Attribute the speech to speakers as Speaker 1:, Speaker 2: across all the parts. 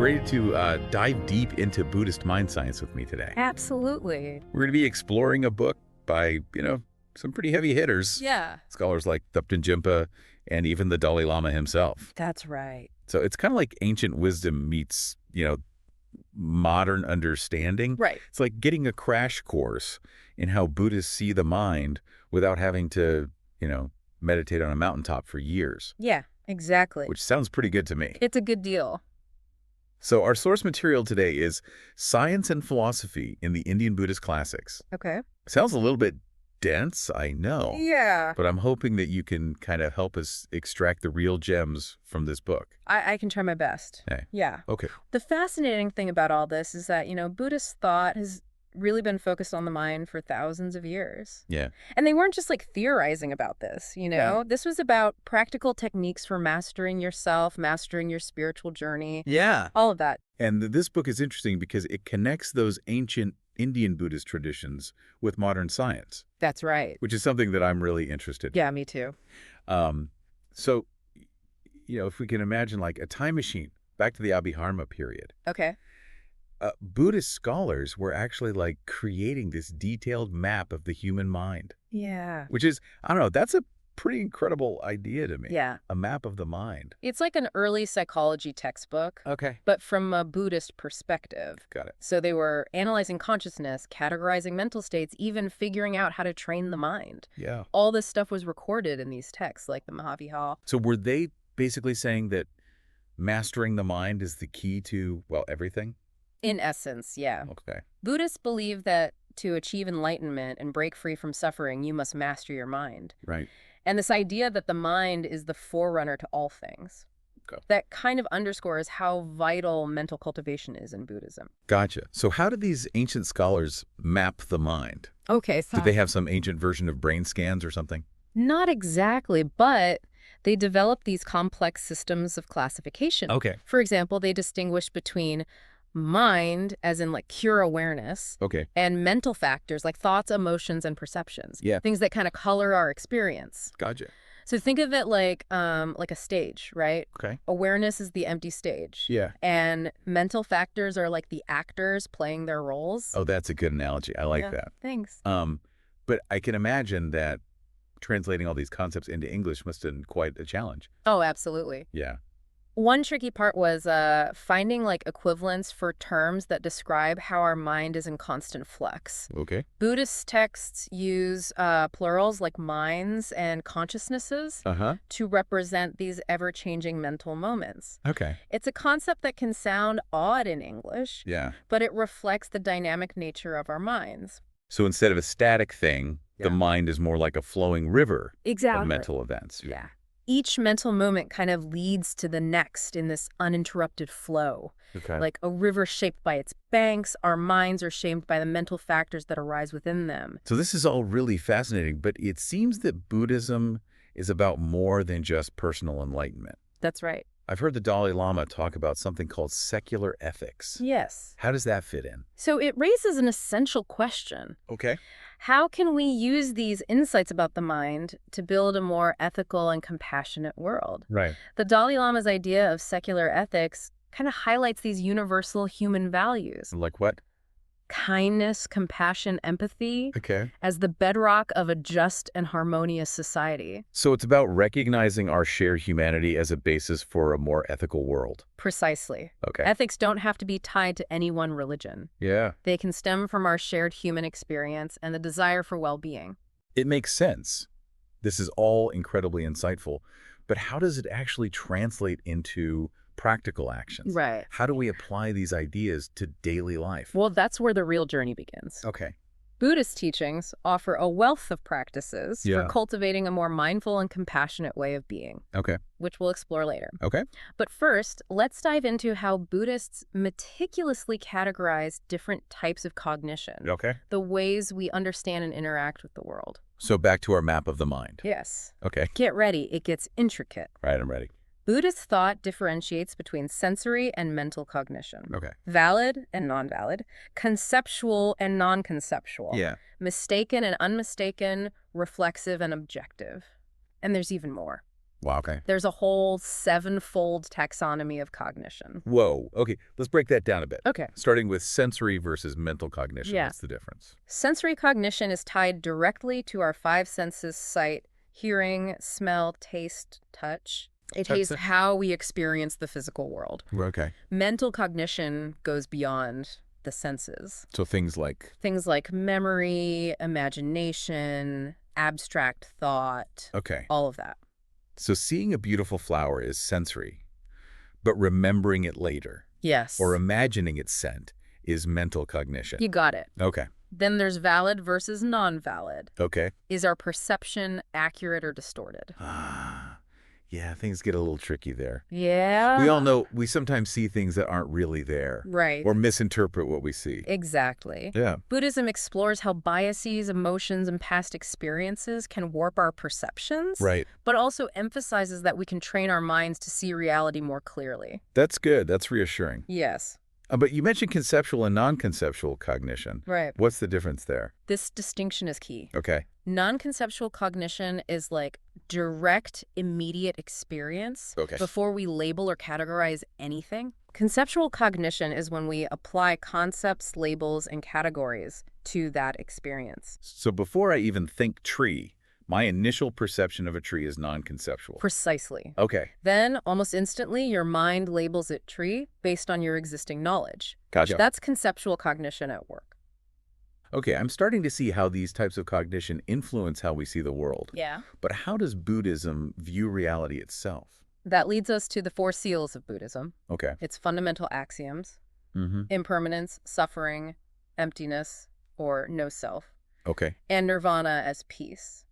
Speaker 1: ready to dive deep into Buddhist mind science with me today.
Speaker 2: Absolutely.
Speaker 1: We're going to be exploring a book by, some pretty heavy hitters.
Speaker 2: Yeah.
Speaker 1: Scholars like Thupten Jinpa and even the Dalai Lama himself.
Speaker 2: That's right.
Speaker 1: So it's kind of like ancient wisdom meets, modern understanding.
Speaker 2: Right.
Speaker 1: It's like getting a crash course in how Buddhists see the mind without having to, meditate on a mountaintop for years.
Speaker 2: Yeah, exactly.
Speaker 1: Which sounds pretty good to me.
Speaker 2: It's a good deal.
Speaker 1: So our source material today is Science and Philosophy in the Indian Buddhist Classics.
Speaker 2: Okay.
Speaker 1: Sounds a little bit dense, I know.
Speaker 2: Yeah.
Speaker 1: But I'm hoping that you can kind of help us extract the real gems from this book.
Speaker 2: I can try my best.
Speaker 1: Hey.
Speaker 2: Yeah.
Speaker 1: Okay.
Speaker 2: The fascinating thing about all this is that, Buddhist thought has really been focused on the mind for thousands of years.
Speaker 1: Yeah.
Speaker 2: And they weren't just like theorizing about this,
Speaker 1: Yeah.
Speaker 2: This was about practical techniques for mastering yourself, mastering your spiritual journey.
Speaker 1: Yeah.
Speaker 2: All of that.
Speaker 1: And this book is interesting because it connects those ancient Indian Buddhist traditions with modern science.
Speaker 2: That's right.
Speaker 1: Which is something that I'm really interested in.
Speaker 2: Yeah, me too.
Speaker 1: So, if we can imagine like a time machine back to the Abhidharma period.
Speaker 2: Okay.
Speaker 1: Buddhist scholars were actually like creating this detailed map of the human mind.
Speaker 2: Yeah.
Speaker 1: Which is, I don't know, that's a pretty incredible idea to me.
Speaker 2: Yeah.
Speaker 1: A map of the mind.
Speaker 2: It's like an early psychology textbook.
Speaker 1: Okay.
Speaker 2: But from a Buddhist perspective.
Speaker 1: Got it.
Speaker 2: So they were analyzing consciousness, categorizing mental states, even figuring out how to train the mind.
Speaker 1: Yeah.
Speaker 2: All this stuff was recorded in these texts, like the Mahavihara.
Speaker 1: So were they basically saying that mastering the mind is the key to, everything?
Speaker 2: In essence, yeah.
Speaker 1: Okay.
Speaker 2: Buddhists believe that to achieve enlightenment and break free from suffering, you must master your mind.
Speaker 1: Right.
Speaker 2: And this idea that the mind is the forerunner to all things.
Speaker 1: Okay.
Speaker 2: That kind of underscores how vital mental cultivation is in Buddhism.
Speaker 1: Gotcha. So how did these ancient scholars map the mind?
Speaker 2: Okay, so
Speaker 1: Did they have some ancient version of brain scans or something?
Speaker 2: not exactly, but they developed these complex systems of classification.
Speaker 1: Okay.
Speaker 2: For example, they distinguished between mind, as in like pure awareness,
Speaker 1: Okay.
Speaker 2: and mental factors like thoughts, emotions, and perceptions.
Speaker 1: Yeah.
Speaker 2: Things that kind of color our experience.
Speaker 1: Gotcha.
Speaker 2: So think of it like a stage, right?
Speaker 1: Okay.
Speaker 2: Awareness is the empty stage.
Speaker 1: Yeah.
Speaker 2: And mental factors are like the actors playing their roles.
Speaker 1: Oh, that's a good analogy. I like
Speaker 2: Yeah,
Speaker 1: that.
Speaker 2: Thanks.
Speaker 1: But I can imagine that translating all these concepts into English must have been quite a challenge.
Speaker 2: Oh, absolutely.
Speaker 1: Yeah.
Speaker 2: One tricky part was finding like equivalents for terms that describe how our mind is in constant flux.
Speaker 1: Okay.
Speaker 2: Buddhist texts use plurals like minds and consciousnesses
Speaker 1: Uh-huh.
Speaker 2: to represent these ever-changing mental moments.
Speaker 1: Okay.
Speaker 2: It's a concept that can sound odd in English,
Speaker 1: Yeah.
Speaker 2: but it reflects the dynamic nature of our minds.
Speaker 1: So instead of a static thing,
Speaker 2: Yeah.
Speaker 1: the mind is more like a flowing river
Speaker 2: Exactly.
Speaker 1: of mental events.
Speaker 2: Yeah. Each mental moment kind of leads to the next in this uninterrupted flow.
Speaker 1: Okay.
Speaker 2: Like a river shaped by its banks, our minds are shaped by the mental factors that arise within them.
Speaker 1: So this is all really fascinating, but it seems that Buddhism is about more than just personal enlightenment.
Speaker 2: That's right.
Speaker 1: I've heard the Dalai Lama talk about something called secular ethics.
Speaker 2: Yes.
Speaker 1: How does that fit in?
Speaker 2: So it raises an essential question.
Speaker 1: Okay.
Speaker 2: How can we use these insights about the mind to build a more ethical and compassionate world?
Speaker 1: Right.
Speaker 2: The Dalai Lama's idea of secular ethics kind of highlights these universal human values.
Speaker 1: Like what?
Speaker 2: Kindness, compassion, empathy
Speaker 1: Okay.
Speaker 2: as the bedrock of a just and harmonious society.
Speaker 1: So it's about recognizing our shared humanity as a basis for a more ethical world.
Speaker 2: Precisely.
Speaker 1: Okay.
Speaker 2: Ethics don't have to be tied to any one religion.
Speaker 1: Yeah.
Speaker 2: They can stem from our shared human experience and the desire for well-being.
Speaker 1: It makes sense. This is all incredibly insightful. But how does it actually translate into practical actions?
Speaker 2: Right.
Speaker 1: How do we apply these ideas to daily life?
Speaker 2: Well, that's where the real journey begins.
Speaker 1: Okay.
Speaker 2: Buddhist teachings offer a wealth of practices for
Speaker 1: Yeah.
Speaker 2: cultivating a more mindful and compassionate way of being,
Speaker 1: Okay.
Speaker 2: which we'll explore later.
Speaker 1: Okay.
Speaker 2: But first, let's dive into how Buddhists meticulously categorize different types of cognition,
Speaker 1: Okay.
Speaker 2: the ways we understand and interact with the world.
Speaker 1: So back to our map of the mind.
Speaker 2: Yes.
Speaker 1: Okay.
Speaker 2: Get ready, it gets intricate.
Speaker 1: Right, I'm ready.
Speaker 2: Buddhist thought differentiates between sensory and mental cognition.
Speaker 1: Okay.
Speaker 2: Valid and non-valid, conceptual and non-conceptual,
Speaker 1: Yeah.
Speaker 2: mistaken and unmistaken, reflexive and objective. And there's even more.
Speaker 1: Wow, okay.
Speaker 2: There's a whole seven-fold taxonomy of cognition.
Speaker 1: Whoa. Okay, let's break that down a bit.
Speaker 2: Okay.
Speaker 1: Starting with sensory versus mental cognition.
Speaker 2: Yeah.
Speaker 1: What's the difference?
Speaker 2: Sensory cognition is tied directly to our five senses: sight, hearing, smell, taste, touch. It is how we experience the physical world.
Speaker 1: Okay.
Speaker 2: Mental cognition goes beyond the senses.
Speaker 1: So things like...
Speaker 2: Things like memory, imagination, abstract thought,
Speaker 1: Okay.
Speaker 2: all of that.
Speaker 1: So seeing a beautiful flower is sensory, but remembering it later
Speaker 2: Yes.
Speaker 1: or imagining its scent is mental cognition.
Speaker 2: You got it.
Speaker 1: Okay.
Speaker 2: Then there's valid versus non-valid.
Speaker 1: Okay.
Speaker 2: Is our perception accurate or distorted?
Speaker 1: Yeah, things get a little tricky there.
Speaker 2: Yeah.
Speaker 1: We all know we sometimes see things that aren't really there.
Speaker 2: Right.
Speaker 1: Or misinterpret what we see.
Speaker 2: Exactly.
Speaker 1: Yeah.
Speaker 2: Buddhism explores how biases, emotions, and past experiences can warp our perceptions.
Speaker 1: Right.
Speaker 2: But also emphasizes that we can train our minds to see reality more clearly.
Speaker 1: That's good. That's reassuring.
Speaker 2: Yes.
Speaker 1: But you mentioned conceptual and non-conceptual cognition.
Speaker 2: Right.
Speaker 1: What's the difference there?
Speaker 2: This distinction is key.
Speaker 1: Okay.
Speaker 2: Non-conceptual cognition is like direct, immediate experience before we label or categorize anything. Conceptual cognition is when we apply concepts, labels, and categories to that experience.
Speaker 1: So before I even think tree, my initial perception of a tree is non-conceptual.
Speaker 2: Precisely.
Speaker 1: Okay.
Speaker 2: Then, almost instantly, your mind labels it tree based on your existing knowledge.
Speaker 1: Gotcha.
Speaker 2: That's conceptual cognition at work.
Speaker 1: Okay, I'm starting to see how these types of cognition influence how we see the world.
Speaker 2: Yeah.
Speaker 1: But how does Buddhism view reality itself?
Speaker 2: That leads us to the four seals of Buddhism.
Speaker 1: Okay.
Speaker 2: Its fundamental axioms:
Speaker 1: Mm-hmm.
Speaker 2: impermanence, suffering, emptiness, or no self,
Speaker 1: Okay.
Speaker 2: and nirvana as peace.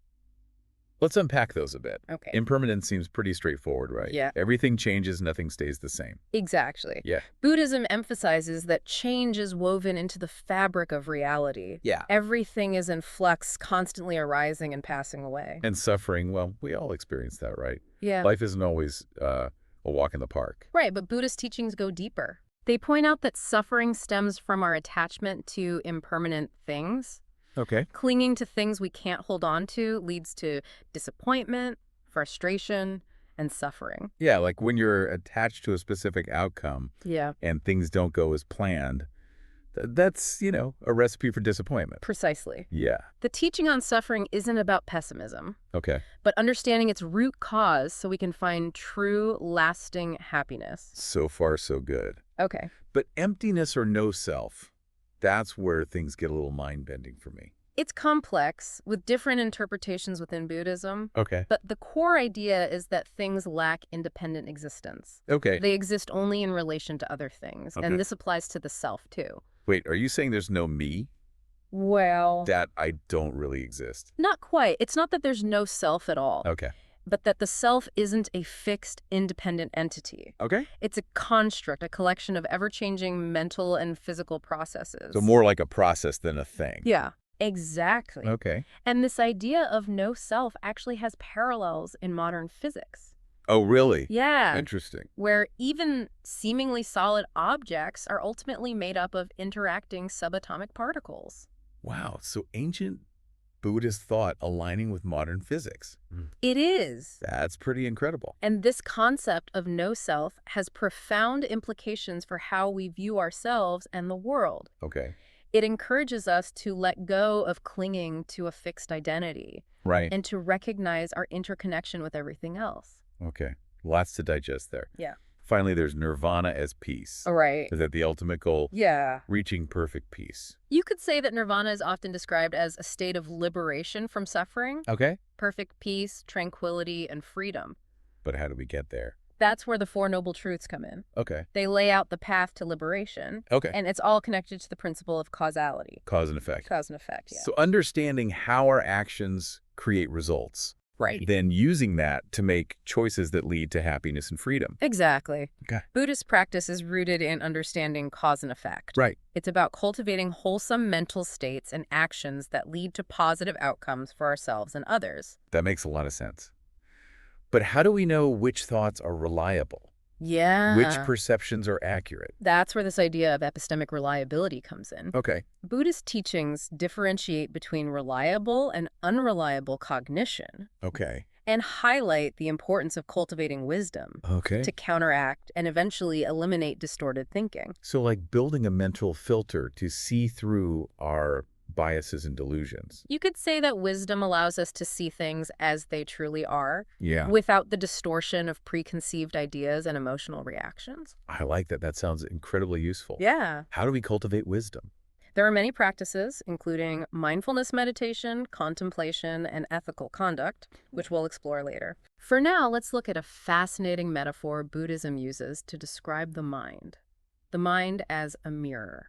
Speaker 1: Let's unpack those a bit.
Speaker 2: Okay.
Speaker 1: Impermanence seems pretty straightforward, right?
Speaker 2: Yeah.
Speaker 1: Everything changes, nothing stays the same.
Speaker 2: Exactly.
Speaker 1: Yeah.
Speaker 2: Buddhism emphasizes that change is woven into the fabric of reality.
Speaker 1: Yeah.
Speaker 2: Everything is in flux, constantly arising and passing away.
Speaker 1: And suffering, well, we all experience that, right?
Speaker 2: Yeah.
Speaker 1: Life isn't always a walk in the park.
Speaker 2: Right, but Buddhist teachings go deeper. They point out that suffering stems from our attachment to impermanent things.
Speaker 1: Okay.
Speaker 2: Clinging to things we can't hold on to leads to disappointment, frustration, and suffering.
Speaker 1: Yeah, like when you're attached to a specific outcome
Speaker 2: Yeah.
Speaker 1: and things don't go as planned, that's, a recipe for disappointment.
Speaker 2: Precisely.
Speaker 1: Yeah.
Speaker 2: The teaching on suffering isn't about pessimism,
Speaker 1: Okay.
Speaker 2: but understanding its root cause so we can find true, lasting happiness.
Speaker 1: So far, so good.
Speaker 2: Okay.
Speaker 1: But emptiness or no self, that's where things get a little mind-bending for me.
Speaker 2: It's complex, with different interpretations within Buddhism,
Speaker 1: Okay.
Speaker 2: but the core idea is that things lack independent existence.
Speaker 1: Okay.
Speaker 2: They exist only in relation to other things,
Speaker 1: Okay.
Speaker 2: and this applies to the self, too.
Speaker 1: Wait, are you saying there's no me?
Speaker 2: Well,
Speaker 1: That I don't really exist?
Speaker 2: not quite. It's not that there's no self at all,
Speaker 1: Okay.
Speaker 2: but that the self isn't a fixed, independent entity.
Speaker 1: Okay.
Speaker 2: It's a construct, a collection of ever-changing mental and physical processes.
Speaker 1: So more like a process than a thing.
Speaker 2: Yeah, exactly.
Speaker 1: Okay.
Speaker 2: And this idea of no self actually has parallels in modern physics.
Speaker 1: Oh, really?
Speaker 2: Yeah.
Speaker 1: Interesting.
Speaker 2: Where even seemingly solid objects are ultimately made up of interacting subatomic particles.
Speaker 1: Wow. So ancient Buddhist thought aligning with modern physics.
Speaker 2: It is.
Speaker 1: That's pretty incredible.
Speaker 2: And this concept of no self has profound implications for how we view ourselves and the world.
Speaker 1: Okay.
Speaker 2: It encourages us to let go of clinging to a fixed identity
Speaker 1: Right.
Speaker 2: and to recognize our interconnection with everything else.
Speaker 1: Okay. Lots to digest there.
Speaker 2: Yeah.
Speaker 1: Finally, there's nirvana as peace.
Speaker 2: All right.
Speaker 1: Is that the ultimate goal?
Speaker 2: Yeah.
Speaker 1: Reaching perfect peace.
Speaker 2: You could say that nirvana is often described as a state of liberation from suffering,
Speaker 1: Okay.
Speaker 2: perfect peace, tranquility, and freedom.
Speaker 1: But how do we get there?
Speaker 2: That's where the Four Noble Truths come in.
Speaker 1: Okay.
Speaker 2: They lay out the path to liberation,
Speaker 1: Okay.
Speaker 2: and it's all connected to the principle of causality.
Speaker 1: Cause and effect.
Speaker 2: Cause and effect, yeah.
Speaker 1: So understanding how our actions create results.
Speaker 2: Right.
Speaker 1: Then using that to make choices that lead to happiness and freedom.
Speaker 2: Exactly.
Speaker 1: Okay.
Speaker 2: Buddhist practice is rooted in understanding cause and effect.
Speaker 1: Right.
Speaker 2: It's about cultivating wholesome mental states and actions that lead to positive outcomes for ourselves and others.
Speaker 1: That makes a lot of sense. But how do we know which thoughts are reliable?
Speaker 2: Yeah.
Speaker 1: Which perceptions are accurate?
Speaker 2: That's where this idea of epistemic reliability comes in.
Speaker 1: Okay.
Speaker 2: Buddhist teachings differentiate between reliable and unreliable cognition.
Speaker 1: Okay.
Speaker 2: and highlight the importance of cultivating wisdom
Speaker 1: Okay.
Speaker 2: to counteract and eventually eliminate distorted thinking.
Speaker 1: So like building a mental filter to see through our biases and delusions.
Speaker 2: You could say that wisdom allows us to see things as they truly are,
Speaker 1: Yeah.
Speaker 2: without the distortion of preconceived ideas and emotional reactions.
Speaker 1: I like that. That sounds incredibly useful.
Speaker 2: Yeah.
Speaker 1: How do we cultivate wisdom?
Speaker 2: There are many practices, including mindfulness meditation, contemplation, and ethical conduct, which we'll explore later. For now, let's look at a fascinating metaphor Buddhism uses to describe the mind as a mirror.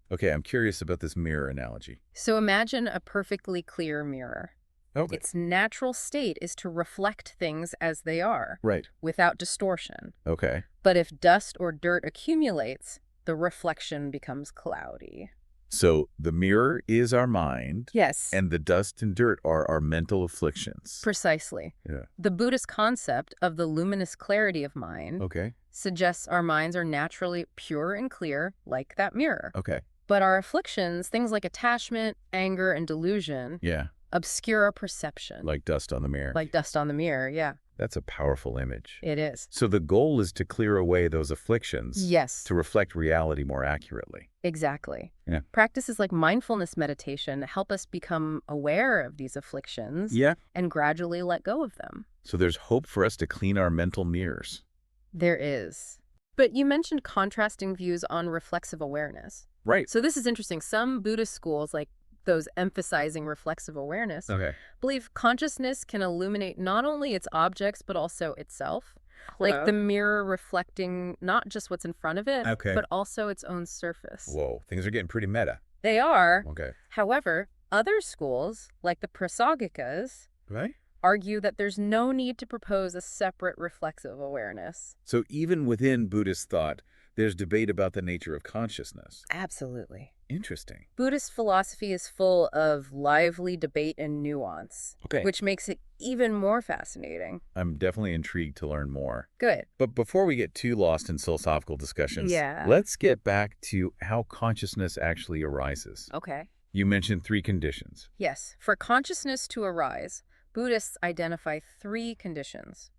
Speaker 1: Okay, I'm curious about this mirror analogy.
Speaker 2: So imagine a perfectly clear mirror.
Speaker 1: Okay.
Speaker 2: Its natural state is to reflect things as they are,
Speaker 1: Right.
Speaker 2: without distortion.
Speaker 1: Okay.
Speaker 2: But if dust or dirt accumulates, the reflection becomes cloudy.
Speaker 1: So the mirror is our mind,
Speaker 2: Yes.
Speaker 1: and the dust and dirt are our mental afflictions.
Speaker 2: Precisely.
Speaker 1: Yeah.
Speaker 2: The Buddhist concept of the luminous clarity of mind
Speaker 1: Okay.
Speaker 2: suggests our minds are naturally pure and clear, like that mirror.
Speaker 1: Okay.
Speaker 2: But our afflictions, things like attachment, anger, and delusion,
Speaker 1: Yeah.
Speaker 2: obscure our perception.
Speaker 1: Like dust on the mirror.
Speaker 2: Like dust on the mirror, yeah.
Speaker 1: That's a powerful image.
Speaker 2: It is.
Speaker 1: So the goal is to clear away those afflictions.
Speaker 2: Yes.
Speaker 1: To reflect reality more accurately.
Speaker 2: Exactly.
Speaker 1: Yeah.
Speaker 2: Practices like mindfulness meditation help us become aware of these afflictions and gradually let go of them.
Speaker 1: So there's hope for us to clean our mental mirrors.
Speaker 2: There is. But you mentioned contrasting views on reflexive awareness.
Speaker 1: Right.
Speaker 2: So this is interesting. Some Buddhist schools, like those emphasizing reflexive awareness, believe consciousness can illuminate not only its objects, but also itself. Like the mirror reflecting not just what's in front of it, but also its own surface.
Speaker 1: Whoa, things are getting pretty meta.
Speaker 2: They are.
Speaker 1: Okay.
Speaker 2: However, other schools, like the Prasagikas,
Speaker 1: Right?
Speaker 2: argue that there's no need to propose a separate reflexive awareness.
Speaker 1: So even within Buddhist thought, there's debate about the nature of consciousness.
Speaker 2: Absolutely.
Speaker 1: Interesting.
Speaker 2: Buddhist philosophy is full of lively debate and nuance, which makes it even more fascinating.
Speaker 1: I'm definitely intrigued to learn more.
Speaker 2: Good.
Speaker 1: But before we get too lost in philosophical discussions,
Speaker 2: Yeah.
Speaker 1: let's get back to how consciousness actually arises.
Speaker 2: Okay.
Speaker 1: You mentioned 3 conditions.
Speaker 2: Yes. For consciousness to arise, Buddhists identify 3 conditions: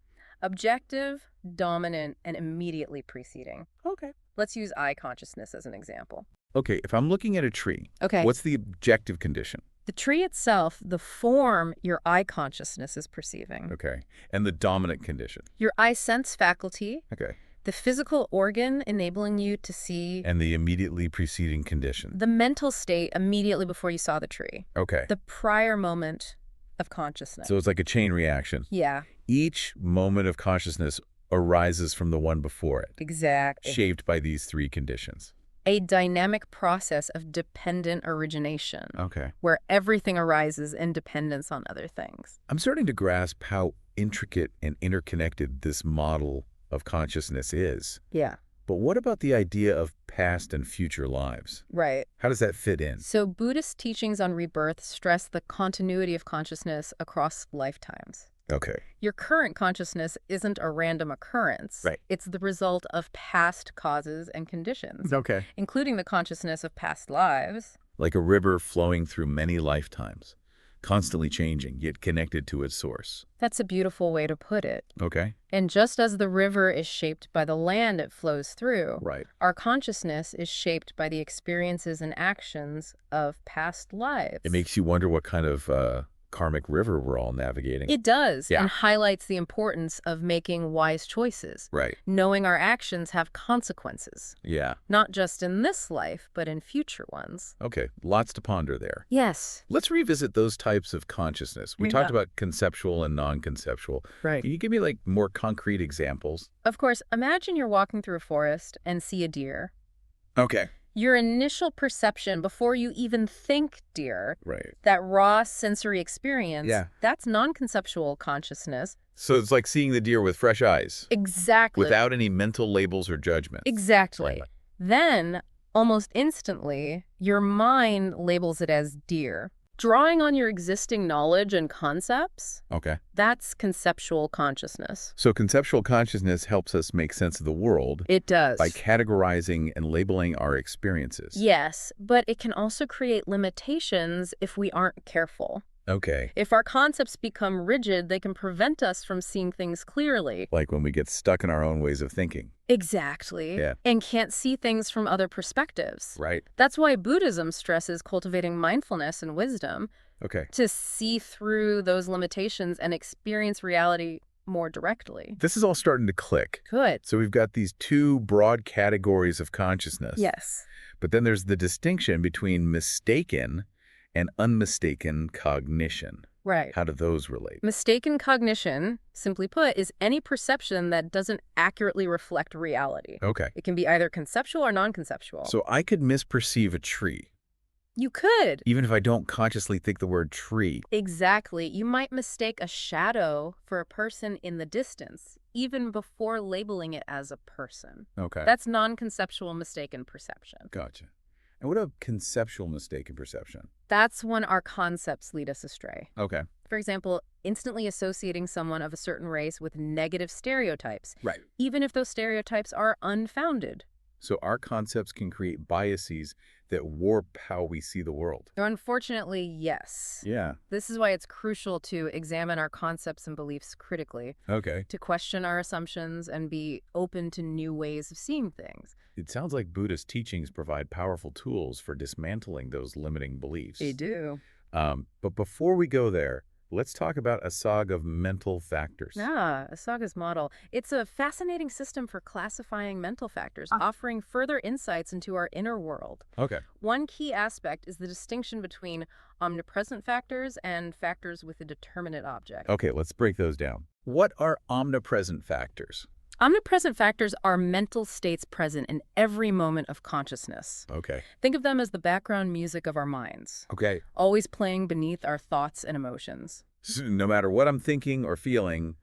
Speaker 2: objective, dominant, and immediately preceding.
Speaker 1: Okay.
Speaker 2: Let's use eye consciousness as an example.
Speaker 1: Okay, if I'm looking at a tree,
Speaker 2: Okay.
Speaker 1: what's the objective condition?
Speaker 2: The tree itself, the form your eye consciousness is perceiving.
Speaker 1: Okay. And the dominant condition?
Speaker 2: Your eye sense faculty,
Speaker 1: Okay.
Speaker 2: the physical organ enabling you to see,
Speaker 1: And the immediately preceding condition?
Speaker 2: the mental state immediately before you saw the tree,
Speaker 1: Okay.
Speaker 2: the prior moment of consciousness.
Speaker 1: So it's like a chain reaction.
Speaker 2: Yeah,
Speaker 1: Each moment of consciousness arises from the one before it,
Speaker 2: exactly.
Speaker 1: shaped by these 3 conditions.
Speaker 2: A dynamic process of dependent origination,
Speaker 1: Okay.
Speaker 2: where everything arises in dependence on other things.
Speaker 1: I'm starting to grasp how intricate and interconnected this model of consciousness is.
Speaker 2: Yeah,
Speaker 1: But what about the idea of past and future lives?
Speaker 2: right.
Speaker 1: How does that fit in?
Speaker 2: So Buddhist teachings on rebirth stress the continuity of consciousness across lifetimes.
Speaker 1: Okay.
Speaker 2: Your current consciousness isn't a random occurrence.
Speaker 1: Right.
Speaker 2: It's the result of past causes and conditions,
Speaker 1: Okay.
Speaker 2: including the consciousness of past lives.
Speaker 1: Like a river flowing through many lifetimes, constantly changing, yet connected to its source.
Speaker 2: That's a beautiful way to put it.
Speaker 1: Okay.
Speaker 2: And just as the river is shaped by the land it flows through,
Speaker 1: Right.
Speaker 2: our consciousness is shaped by the experiences and actions of past lives.
Speaker 1: It makes you wonder what kind of karmic river we're all navigating.
Speaker 2: It does,
Speaker 1: Yeah.
Speaker 2: and highlights the importance of making wise choices.
Speaker 1: Right.
Speaker 2: Knowing our actions have consequences,
Speaker 1: Yeah.
Speaker 2: not just in this life, but in future ones.
Speaker 1: Okay. Lots to ponder there.
Speaker 2: Yes.
Speaker 1: Let's revisit those types of consciousness. We talked about conceptual and non-conceptual.
Speaker 2: Right.
Speaker 1: Can you give me like more concrete examples?
Speaker 2: Of course, imagine you're walking through a forest and see a deer.
Speaker 1: Okay.
Speaker 2: Your initial perception before you even think deer,
Speaker 1: Right.
Speaker 2: that raw sensory experience,
Speaker 1: Yeah.
Speaker 2: that's non-conceptual consciousness.
Speaker 1: So it's like seeing the deer with fresh eyes,
Speaker 2: Exactly.
Speaker 1: without any mental labels or judgments.
Speaker 2: Exactly.
Speaker 1: Right.
Speaker 2: Then, almost instantly, your mind labels it as deer. Drawing on your existing knowledge and concepts,
Speaker 1: Okay.
Speaker 2: that's conceptual consciousness.
Speaker 1: So conceptual consciousness helps us make sense of the world
Speaker 2: It does.
Speaker 1: by categorizing and labeling our experiences.
Speaker 2: Yes, but it can also create limitations if we aren't careful.
Speaker 1: Okay.
Speaker 2: If our concepts become rigid, they can prevent us from seeing things clearly.
Speaker 1: Like when we get stuck in our own ways of thinking.
Speaker 2: Exactly.
Speaker 1: Yeah.
Speaker 2: And can't see things from other perspectives.
Speaker 1: Right.
Speaker 2: That's why Buddhism stresses cultivating mindfulness and wisdom
Speaker 1: Okay.
Speaker 2: to see through those limitations and experience reality more directly.
Speaker 1: This is all starting to click.
Speaker 2: Good.
Speaker 1: So we've got these two broad categories of consciousness.
Speaker 2: Yes.
Speaker 1: But then there's the distinction between mistaken and unmistaken cognition.
Speaker 2: Right.
Speaker 1: How do those relate?
Speaker 2: Mistaken cognition, simply put, is any perception that doesn't accurately reflect reality.
Speaker 1: Okay.
Speaker 2: It can be either conceptual or non-conceptual.
Speaker 1: So I could misperceive a tree,
Speaker 2: You could.
Speaker 1: even if I don't consciously think the word tree.
Speaker 2: Exactly. You might mistake a shadow for a person in the distance, even before labeling it as a person.
Speaker 1: Okay.
Speaker 2: That's non-conceptual mistaken perception.
Speaker 1: Gotcha. And what about conceptual mistaken perception?
Speaker 2: That's when our concepts lead us astray.
Speaker 1: Okay.
Speaker 2: For example, instantly associating someone of a certain race with negative stereotypes,
Speaker 1: Right.
Speaker 2: even if those stereotypes are unfounded.
Speaker 1: So our concepts can create biases that warp how we see the world.
Speaker 2: Unfortunately, yes.
Speaker 1: Yeah.
Speaker 2: This is why it's crucial to examine our concepts and beliefs critically,
Speaker 1: Okay.
Speaker 2: to question our assumptions and be open to new ways of seeing things.
Speaker 1: It sounds like Buddhist teachings provide powerful tools for dismantling those limiting beliefs.
Speaker 2: They do.
Speaker 1: But before we go there, let's talk about a saga of mental factors.
Speaker 2: Asaga's model. It's a fascinating system for classifying mental factors, offering further insights into our inner world.
Speaker 1: Okay.
Speaker 2: One key aspect is the distinction between omnipresent factors and factors with a determinate object.
Speaker 1: Okay, let's break those down. What are omnipresent factors?
Speaker 2: Omnipresent factors are mental states present in every moment of consciousness.
Speaker 1: Okay.
Speaker 2: Think of them as the background music of our minds,
Speaker 1: Okay.
Speaker 2: always playing beneath our thoughts and emotions.
Speaker 1: So no matter what I'm thinking or feeling,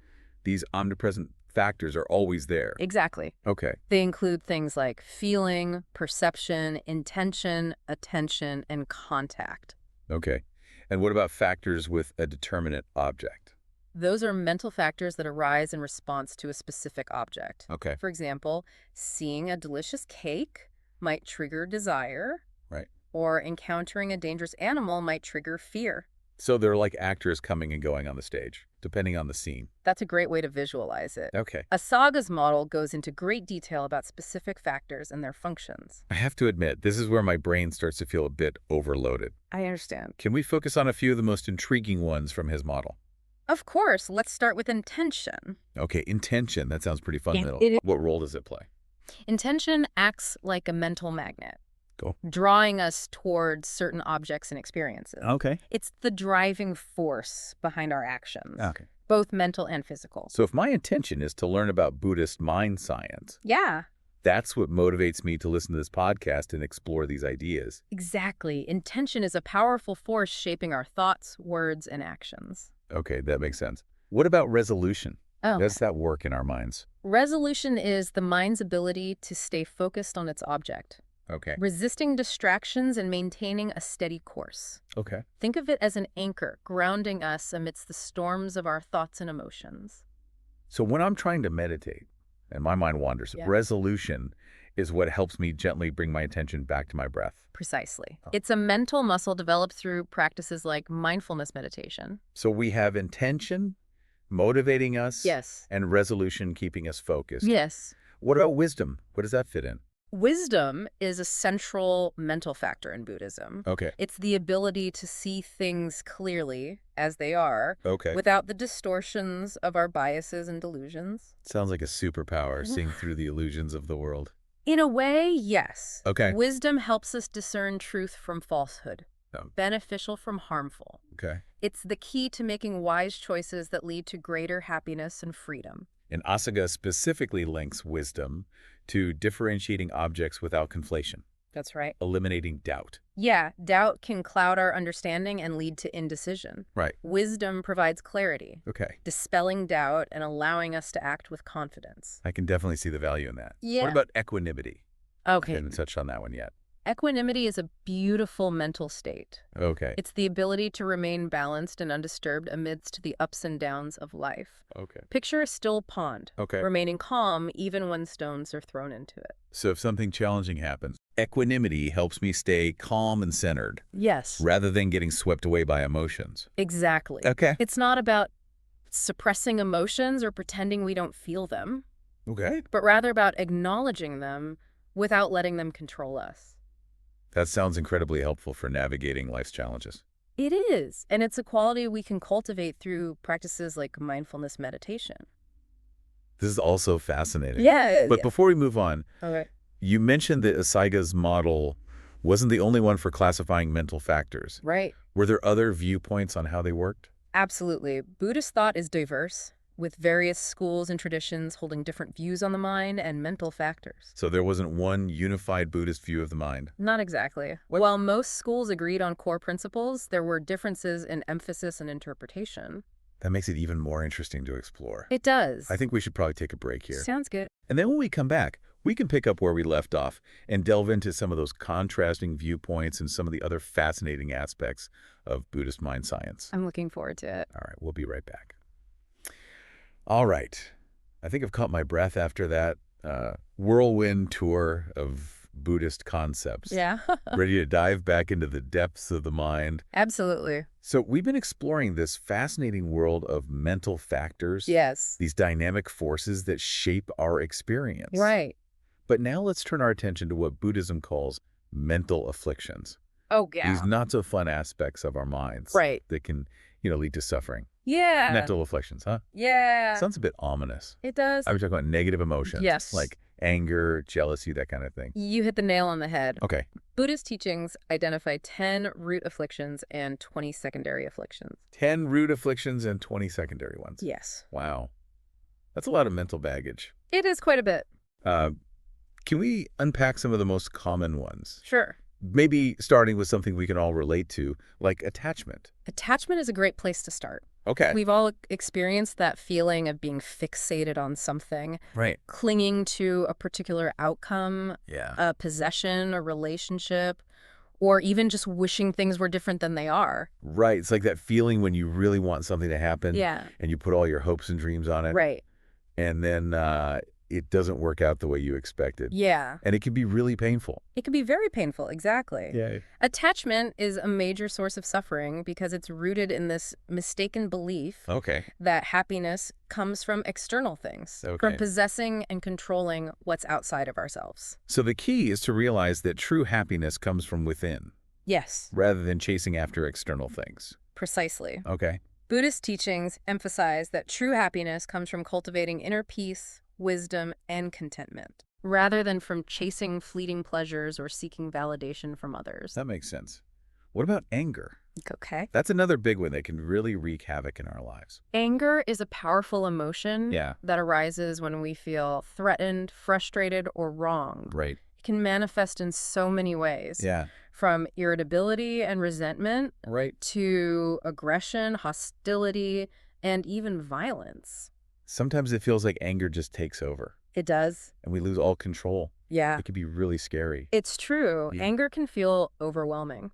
Speaker 1: these omnipresent factors are always there.
Speaker 2: Exactly.
Speaker 1: Okay.
Speaker 2: They include things like feeling, perception, intention, attention, and contact.
Speaker 1: Okay. And what about factors with a determinate object?
Speaker 2: Those are mental factors that arise in response to a specific object.
Speaker 1: Okay.
Speaker 2: For example, seeing a delicious cake might trigger desire.
Speaker 1: Right.
Speaker 2: Or encountering a dangerous animal might trigger fear.
Speaker 1: So they're like actors coming and going on the stage, depending on the scene.
Speaker 2: That's a great way to visualize it.
Speaker 1: Okay.
Speaker 2: Asaga's model goes into great detail about specific factors and their functions.
Speaker 1: I have to admit, this is where my brain starts to feel a bit overloaded.
Speaker 2: I understand.
Speaker 1: Can we focus on a few of the most intriguing ones from his model?
Speaker 2: Of course, let's start with intention.
Speaker 1: Okay, intention. That sounds pretty fundamental. What role does it play?
Speaker 2: Intention acts like a mental magnet,
Speaker 1: Go.
Speaker 2: drawing us towards certain objects and experiences.
Speaker 1: Okay.
Speaker 2: It's the driving force behind our actions,
Speaker 1: Okay.
Speaker 2: both mental and physical.
Speaker 1: So if my intention is to learn about Buddhist mind science,
Speaker 2: Yeah,
Speaker 1: that's what motivates me to listen to this podcast and explore these ideas.
Speaker 2: exactly. Intention is a powerful force shaping our thoughts, words, and actions.
Speaker 1: Okay, that makes sense. What about resolution?
Speaker 2: Oh.
Speaker 1: How does that work in our minds?
Speaker 2: Resolution is the mind's ability to stay focused on its object,
Speaker 1: Okay.
Speaker 2: resisting distractions and maintaining a steady course.
Speaker 1: Okay.
Speaker 2: Think of it as an anchor grounding us amidst the storms of our thoughts and emotions.
Speaker 1: So when I'm trying to meditate and my mind wanders,
Speaker 2: Yeah.
Speaker 1: resolution is what helps me gently bring my attention back to my breath.
Speaker 2: Precisely. It's a mental muscle developed through practices like mindfulness meditation.
Speaker 1: So we have intention motivating us,
Speaker 2: Yes.
Speaker 1: and resolution keeping us focused.
Speaker 2: Yes.
Speaker 1: What about wisdom? What does that fit in?
Speaker 2: Wisdom is a central mental factor in Buddhism.
Speaker 1: Okay.
Speaker 2: It's the ability to see things clearly as they are,
Speaker 1: Okay.
Speaker 2: without the distortions of our biases and delusions.
Speaker 1: Sounds like a superpower, seeing through the illusions of the world.
Speaker 2: In a way, yes.
Speaker 1: Okay.
Speaker 2: Wisdom helps us discern truth from falsehood,
Speaker 1: Oh.
Speaker 2: beneficial from harmful.
Speaker 1: Okay.
Speaker 2: It's the key to making wise choices that lead to greater happiness and freedom.
Speaker 1: And Asaga specifically links wisdom to differentiating objects without conflation,
Speaker 2: That's right.
Speaker 1: eliminating doubt.
Speaker 2: Yeah, doubt can cloud our understanding and lead to indecision.
Speaker 1: Right.
Speaker 2: Wisdom provides clarity,
Speaker 1: Okay.
Speaker 2: dispelling doubt and allowing us to act with confidence.
Speaker 1: I can definitely see the value in that.
Speaker 2: Yeah.
Speaker 1: What about equanimity?
Speaker 2: Okay.
Speaker 1: I haven't touched on that one yet.
Speaker 2: Equanimity is a beautiful mental state.
Speaker 1: Okay.
Speaker 2: It's the ability to remain balanced and undisturbed amidst the ups and downs of life.
Speaker 1: Okay.
Speaker 2: Picture a still pond,
Speaker 1: Okay.
Speaker 2: remaining calm even when stones are thrown into it.
Speaker 1: So if something challenging happens, equanimity helps me stay calm and centered.
Speaker 2: Yes.
Speaker 1: Rather than getting swept away by emotions.
Speaker 2: Exactly.
Speaker 1: Okay.
Speaker 2: It's not about suppressing emotions or pretending we don't feel them.
Speaker 1: Okay.
Speaker 2: But rather about acknowledging them without letting them control us.
Speaker 1: That sounds incredibly helpful for navigating life's challenges.
Speaker 2: It is, and it's a quality we can cultivate through practices like mindfulness meditation.
Speaker 1: This is also fascinating.
Speaker 2: Yeah.
Speaker 1: But before we move on,
Speaker 2: Okay.
Speaker 1: you mentioned that Asaiga's model wasn't the only one for classifying mental factors.
Speaker 2: Right.
Speaker 1: Were there other viewpoints on how they worked?
Speaker 2: Absolutely. Buddhist thought is diverse, with various schools and traditions holding different views on the mind and mental factors.
Speaker 1: So there wasn't one unified Buddhist view of the mind?
Speaker 2: Not exactly.
Speaker 1: What?
Speaker 2: While most schools agreed on core principles, there were differences in emphasis and interpretation.
Speaker 1: That makes it even more interesting to explore.
Speaker 2: It does.
Speaker 1: I think we should probably take a break here.
Speaker 2: Sounds good.
Speaker 1: And then when we come back, we can pick up where we left off and delve into some of those contrasting viewpoints and some of the other fascinating aspects of Buddhist mind science.
Speaker 2: I'm looking forward to it.
Speaker 1: All right, we'll be right back. All right. I think I've caught my breath after that whirlwind tour of Buddhist concepts.
Speaker 2: Yeah.
Speaker 1: Ready to dive back into the depths of the mind.
Speaker 2: Absolutely.
Speaker 1: So we've been exploring this fascinating world of mental factors.
Speaker 2: Yes.
Speaker 1: These dynamic forces that shape our experience.
Speaker 2: Right.
Speaker 1: But now let's turn our attention to what Buddhism calls mental afflictions.
Speaker 2: Oh, yeah.
Speaker 1: These not-so-fun aspects of our minds.
Speaker 2: Right.
Speaker 1: That can, lead to suffering.
Speaker 2: Yeah.
Speaker 1: Mental afflictions, huh?
Speaker 2: Yeah.
Speaker 1: Sounds a bit ominous.
Speaker 2: It does.
Speaker 1: I was talking about negative emotions.
Speaker 2: Yes.
Speaker 1: Like anger, jealousy, that kind of thing.
Speaker 2: You hit the nail on the head.
Speaker 1: Okay.
Speaker 2: Buddhist teachings identify 10 root afflictions and 20 secondary afflictions.
Speaker 1: 10 root afflictions and 20 secondary ones.
Speaker 2: Yes.
Speaker 1: Wow. That's a lot of mental baggage.
Speaker 2: It is quite a bit.
Speaker 1: Can we unpack some of the most common ones?
Speaker 2: Sure.
Speaker 1: Maybe starting with something we can all relate to, like attachment.
Speaker 2: Attachment is a great place to start.
Speaker 1: Okay.
Speaker 2: We've all experienced that feeling of being fixated on something,
Speaker 1: Right.
Speaker 2: clinging to a particular outcome,
Speaker 1: Yeah.
Speaker 2: a possession, a relationship, or even just wishing things were different than they are.
Speaker 1: Right. It's like that feeling when you really want something to happen.
Speaker 2: Yeah.
Speaker 1: And you put all your hopes and dreams on it.
Speaker 2: Right.
Speaker 1: And then it doesn't work out the way you expected.
Speaker 2: Yeah.
Speaker 1: And it can be really painful.
Speaker 2: It can be very painful, exactly.
Speaker 1: Yeah.
Speaker 2: Attachment is a major source of suffering because it's rooted in this mistaken belief
Speaker 1: Okay.
Speaker 2: that happiness comes from external things,
Speaker 1: Okay.
Speaker 2: from possessing and controlling what's outside of ourselves.
Speaker 1: So the key is to realize that true happiness comes from within,
Speaker 2: Yes,
Speaker 1: rather than chasing after external things.
Speaker 2: precisely.
Speaker 1: Okay.
Speaker 2: Buddhist teachings emphasize that true happiness comes from cultivating inner peace, wisdom, and contentment, rather than from chasing fleeting pleasures or seeking validation from others.
Speaker 1: That makes sense. What about anger?
Speaker 2: Okay.
Speaker 1: That's another big one that can really wreak havoc in our lives.
Speaker 2: Anger is a powerful emotion
Speaker 1: Yeah.
Speaker 2: that arises when we feel threatened, frustrated, or wronged.
Speaker 1: Right.
Speaker 2: It can manifest in so many ways,
Speaker 1: Yeah.
Speaker 2: from irritability and resentment
Speaker 1: Right.
Speaker 2: to aggression, hostility, and even violence.
Speaker 1: Sometimes it feels like anger just takes over
Speaker 2: It does.
Speaker 1: and we lose all control.
Speaker 2: Yeah.
Speaker 1: It can be really scary.
Speaker 2: It's true.
Speaker 1: Yeah.
Speaker 2: Anger can feel overwhelming,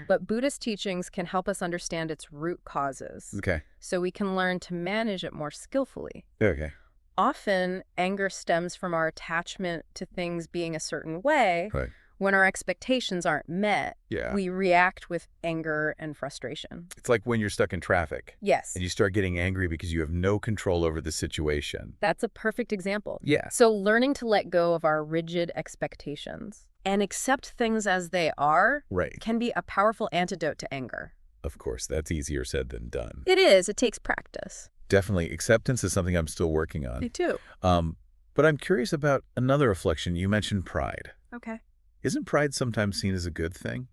Speaker 2: but Buddhist teachings can help us understand its root causes
Speaker 1: Okay.
Speaker 2: so we can learn to manage it more skillfully.
Speaker 1: Okay.
Speaker 2: Often, anger stems from our attachment to things being a certain way.
Speaker 1: Right.
Speaker 2: When our expectations aren't met,
Speaker 1: Yeah.
Speaker 2: we react with anger and frustration.
Speaker 1: It's like when you're stuck in traffic
Speaker 2: Yes,
Speaker 1: and you start getting angry because you have no control over the situation.
Speaker 2: that's a perfect example.
Speaker 1: Yeah.
Speaker 2: So learning to let go of our rigid expectations and accept things as they are
Speaker 1: Right.
Speaker 2: can be a powerful antidote to anger.
Speaker 1: Of course, that's easier said than done.
Speaker 2: It is. It takes practice.
Speaker 1: Definitely. Acceptance is something I'm still working on.
Speaker 2: Me too.
Speaker 1: But I'm curious about another affliction. You mentioned pride.
Speaker 2: Okay.
Speaker 1: Isn't pride sometimes seen as a good thing?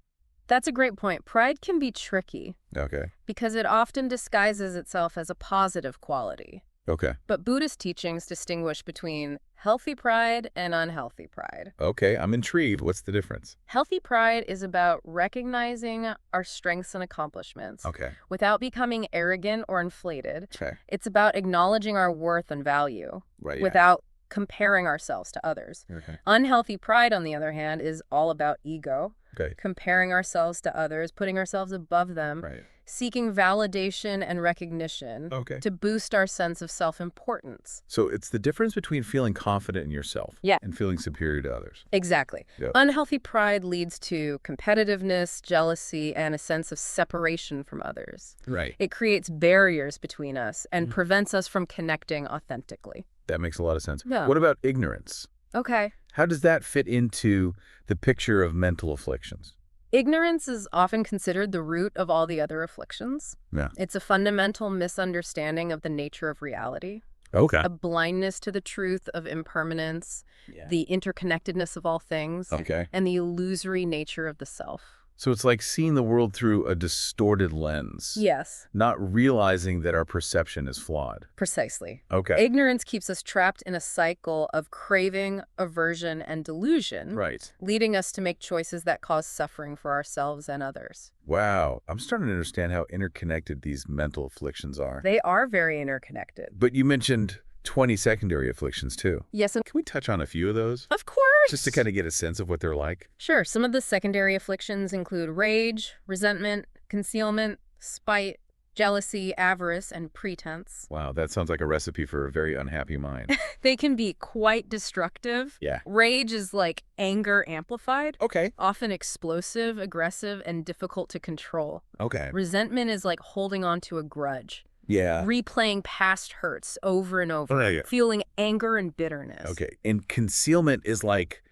Speaker 2: That's a great point. Pride can be tricky
Speaker 1: Okay.
Speaker 2: because it often disguises itself as a positive quality.
Speaker 1: Okay.
Speaker 2: But Buddhist teachings distinguish between healthy pride and unhealthy pride.
Speaker 1: Okay. I'm intrigued. What's the difference?
Speaker 2: Healthy pride is about recognizing our strengths and accomplishments
Speaker 1: Okay.
Speaker 2: without becoming arrogant or inflated.
Speaker 1: Okay.
Speaker 2: It's about acknowledging our worth and value
Speaker 1: Right. Yeah.
Speaker 2: without comparing ourselves to others.
Speaker 1: Okay.
Speaker 2: Unhealthy pride, on the other hand, is all about ego,
Speaker 1: Okay.
Speaker 2: comparing ourselves to others, putting ourselves above them,
Speaker 1: Right.
Speaker 2: seeking validation and recognition
Speaker 1: Okay.
Speaker 2: to boost our sense of self-importance.
Speaker 1: So it's the difference between feeling confident in yourself
Speaker 2: Yeah.
Speaker 1: and feeling superior to others.
Speaker 2: Exactly.
Speaker 1: Yep.
Speaker 2: Unhealthy pride leads to competitiveness, jealousy, and a sense of separation from others.
Speaker 1: Right.
Speaker 2: It creates barriers between us and prevents us from connecting authentically.
Speaker 1: That makes a lot of sense.
Speaker 2: Yeah.
Speaker 1: What about ignorance?
Speaker 2: Okay.
Speaker 1: How does that fit into the picture of mental afflictions?
Speaker 2: Ignorance is often considered the root of all the other afflictions.
Speaker 1: Yeah.
Speaker 2: It's a fundamental misunderstanding of the nature of reality,
Speaker 1: Okay.
Speaker 2: a blindness to the truth of impermanence, the interconnectedness of all things,
Speaker 1: Okay.
Speaker 2: and the illusory nature of the self.
Speaker 1: So it's like seeing the world through a distorted lens.
Speaker 2: Yes,
Speaker 1: Not realizing that our perception is flawed.
Speaker 2: precisely.
Speaker 1: Okay.
Speaker 2: Ignorance keeps us trapped in a cycle of craving, aversion, and delusion,
Speaker 1: Right.
Speaker 2: leading us to make choices that cause suffering for ourselves and others.
Speaker 1: Wow. I'm starting to understand how interconnected these mental afflictions are.
Speaker 2: They are very interconnected.
Speaker 1: But you mentioned 20 secondary afflictions too.
Speaker 2: Yes, and
Speaker 1: Can we touch on a few of those?
Speaker 2: of course.
Speaker 1: Just to kind of get a sense of what they're like?
Speaker 2: Sure, some of the secondary afflictions include rage, resentment, concealment, spite, jealousy, avarice, and pretense.
Speaker 1: Wow, that sounds like a recipe for a very unhappy mind.
Speaker 2: They can be quite destructive.
Speaker 1: Yeah.
Speaker 2: Rage is like anger amplified,
Speaker 1: Okay.
Speaker 2: often explosive, aggressive, and difficult to control.
Speaker 1: Okay.
Speaker 2: Resentment is like holding on to a grudge,
Speaker 1: Yeah.
Speaker 2: replaying past hurts over and over,
Speaker 1: Oh, yeah.
Speaker 2: feeling anger and bitterness.
Speaker 1: Okay. And concealment is like